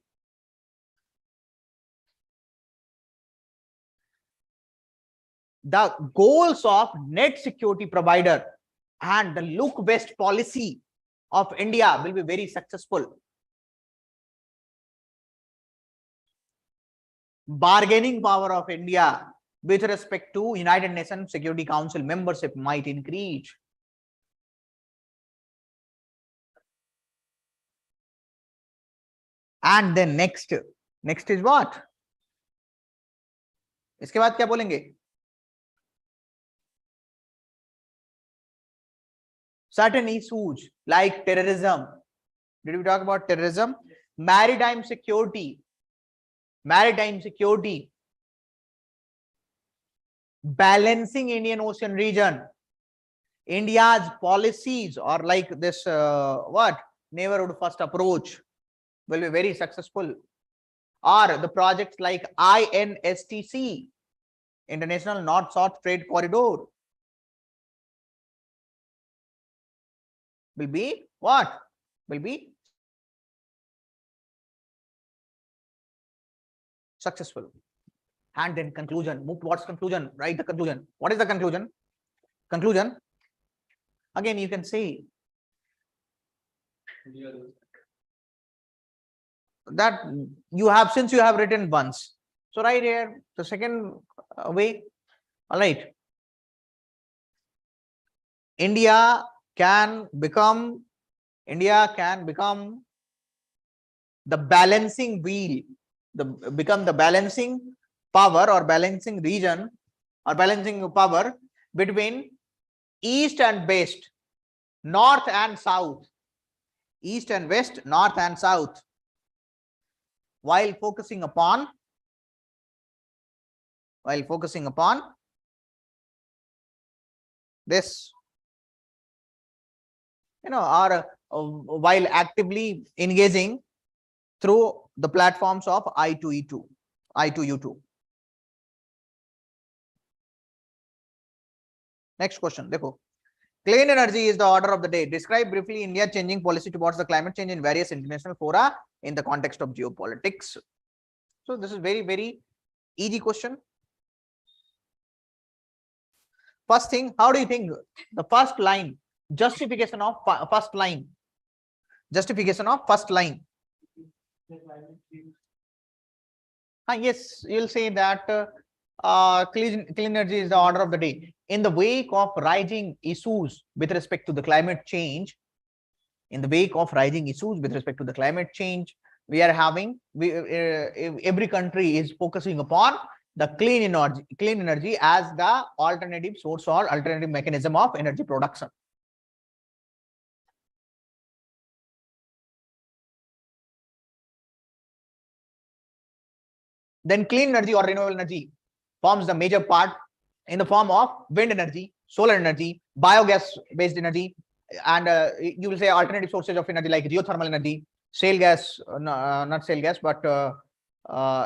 The goals of net security provider and the look west policy of India will be very successful. Bargaining power of India with respect to United Nations Security Council membership might increase. And then next is what? इसके बाद क्या बोलेंगे? Certain issues like terrorism. Did we talk about terrorism? Maritime security. Balancing Indian Ocean region. India's policies or like this what? Neighborhood first approach will be very successful. Or the projects like INSTC, International North-South Trade Corridor, will be what? Will be successful. And then conclusion. Move towards conclusion. Write the conclusion. What is the conclusion? Conclusion. Again, you can say that you have, since you have written once. So right here, the second way. All right. India can become the balancing wheel, become the balancing power or balancing region or balancing power between east and west, north and south, east and west, north and south, while focusing upon this, or while actively engaging through the platforms of I2E2, I2U2. Next question, देखो. Clean energy is the order of the day. Describe briefly India changing policy towards the climate change in various international fora in the context of geopolitics. So this is very, very easy question. First thing, how do you think the first line, justification of first line, yes, you'll say that clean energy is the order of the day. In the wake of rising issues with respect to the climate change, we are having, every country is focusing upon the clean energy as the alternative source or alternative mechanism of energy production. Then clean energy or renewable energy forms the major part in the form of wind energy, solar energy, biogas based energy, and you will say alternative sources of energy like geothermal energy, shale gas, not shale gas, but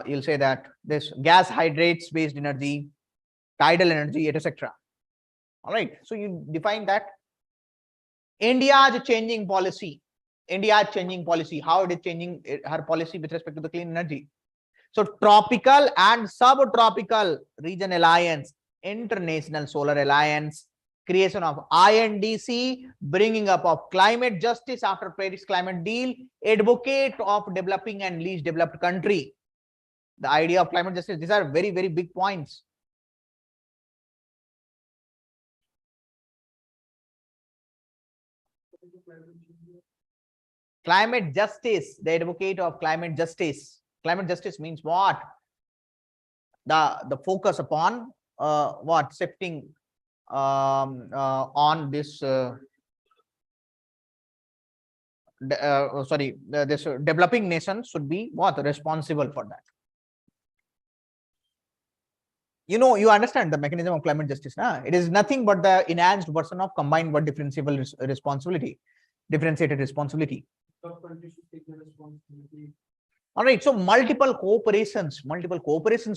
you'll say that this gas hydrates based energy, tidal energy, etc. All right. So you define that. India's changing policy. How it is changing her policy with respect to the clean energy. So tropical and subtropical region alliance, international solar alliance, creation of INDC, bringing up of climate justice after Paris climate deal, advocate of developing and least developed country. The idea of climate justice, these are very, very big points. Climate justice, the advocate of climate justice. Climate justice means what? The focus upon what? Shifting on this this developing nation should be what? Responsible for that. You understand the mechanism of climate justice, nah? It is nothing but the enhanced version of combined but differentiated responsibility. All right, so multiple cooperations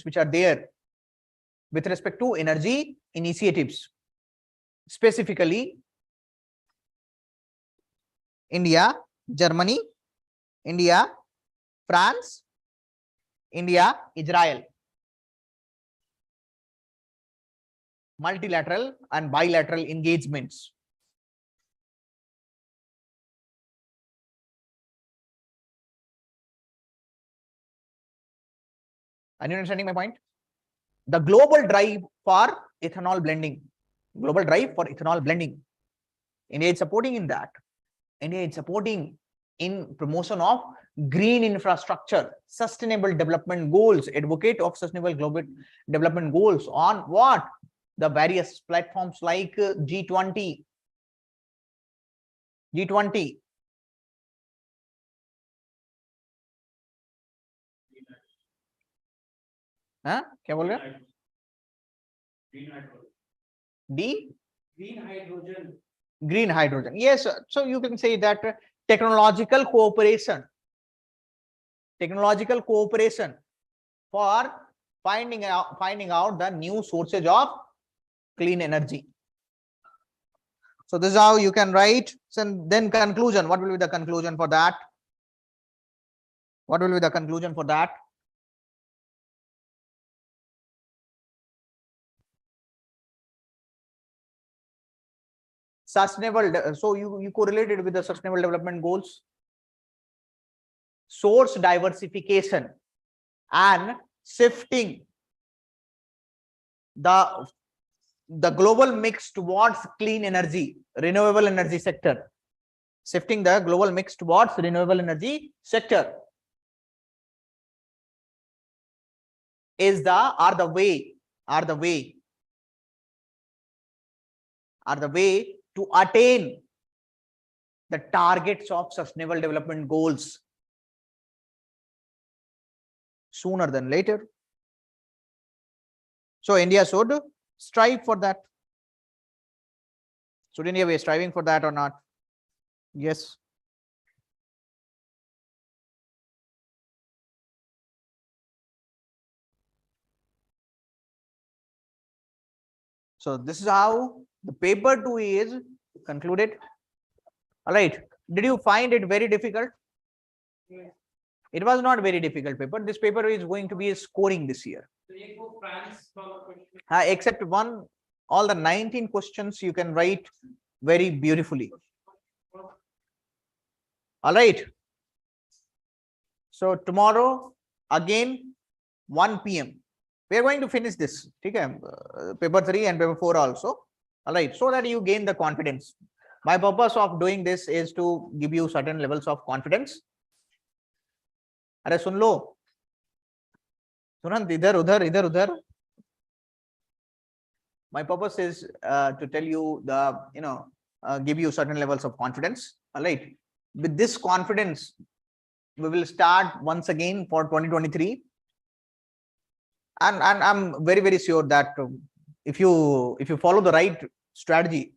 which are there with respect to energy initiatives, specifically India, Germany, India, France, India, Israel. Multilateral and bilateral engagements. Are you understanding my point? The global drive for ethanol blending. India is supporting in that. India is supporting in promotion of green infrastructure, sustainable development goals, advocate of sustainable global development goals on what? The various platforms like G20. हाँ क्या बोल रहे हो? Green hydrogen. Yes, so you can say that technological cooperation for finding out the new sources of clean energy. So this is how you can write. So then conclusion. What will be the conclusion for that? Sustainable. So you correlated with the sustainable development goals. Source diversification and shifting the global mix towards clean energy, renewable energy sector. is are the way to attain the targets of sustainable development goals sooner than later. So India should strive for that. Should India be striving for that or not? Yes. So this is how the paper 2 is concluded. All right. Did you find it very difficult? Yes. It was not very difficult paper. This paper is going to be scoring this year. Except one, all the 19 questions you can write very beautifully. All right. So tomorrow again 1 p.m. we are going to finish this. Okay, paper 3 and paper 4 also. All right, so that you gain the confidence. My purpose of doing this is to give you certain levels of confidence. अरे सुन लो, सुनंत इधर उधर इधर उधर. My purpose is to tell you give you certain levels of confidence. All right, with this confidence we will start once again for 2023, and I'm very sure that if you follow the right strategy,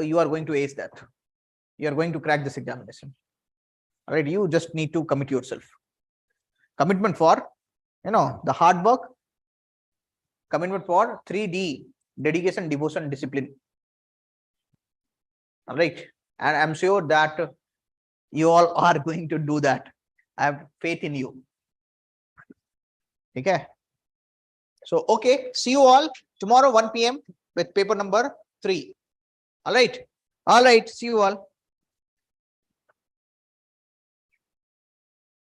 you are going to ace that. You are going to crack this examination. All right, you just need to commit yourself. Commitment for the hard work, commitment for 3D: dedication, devotion, discipline. All right, and I'm sure that you all are going to do that. I have faith in you. Okay. So okay, see you all tomorrow 1 p.m. with paper number 3. All right, see you all.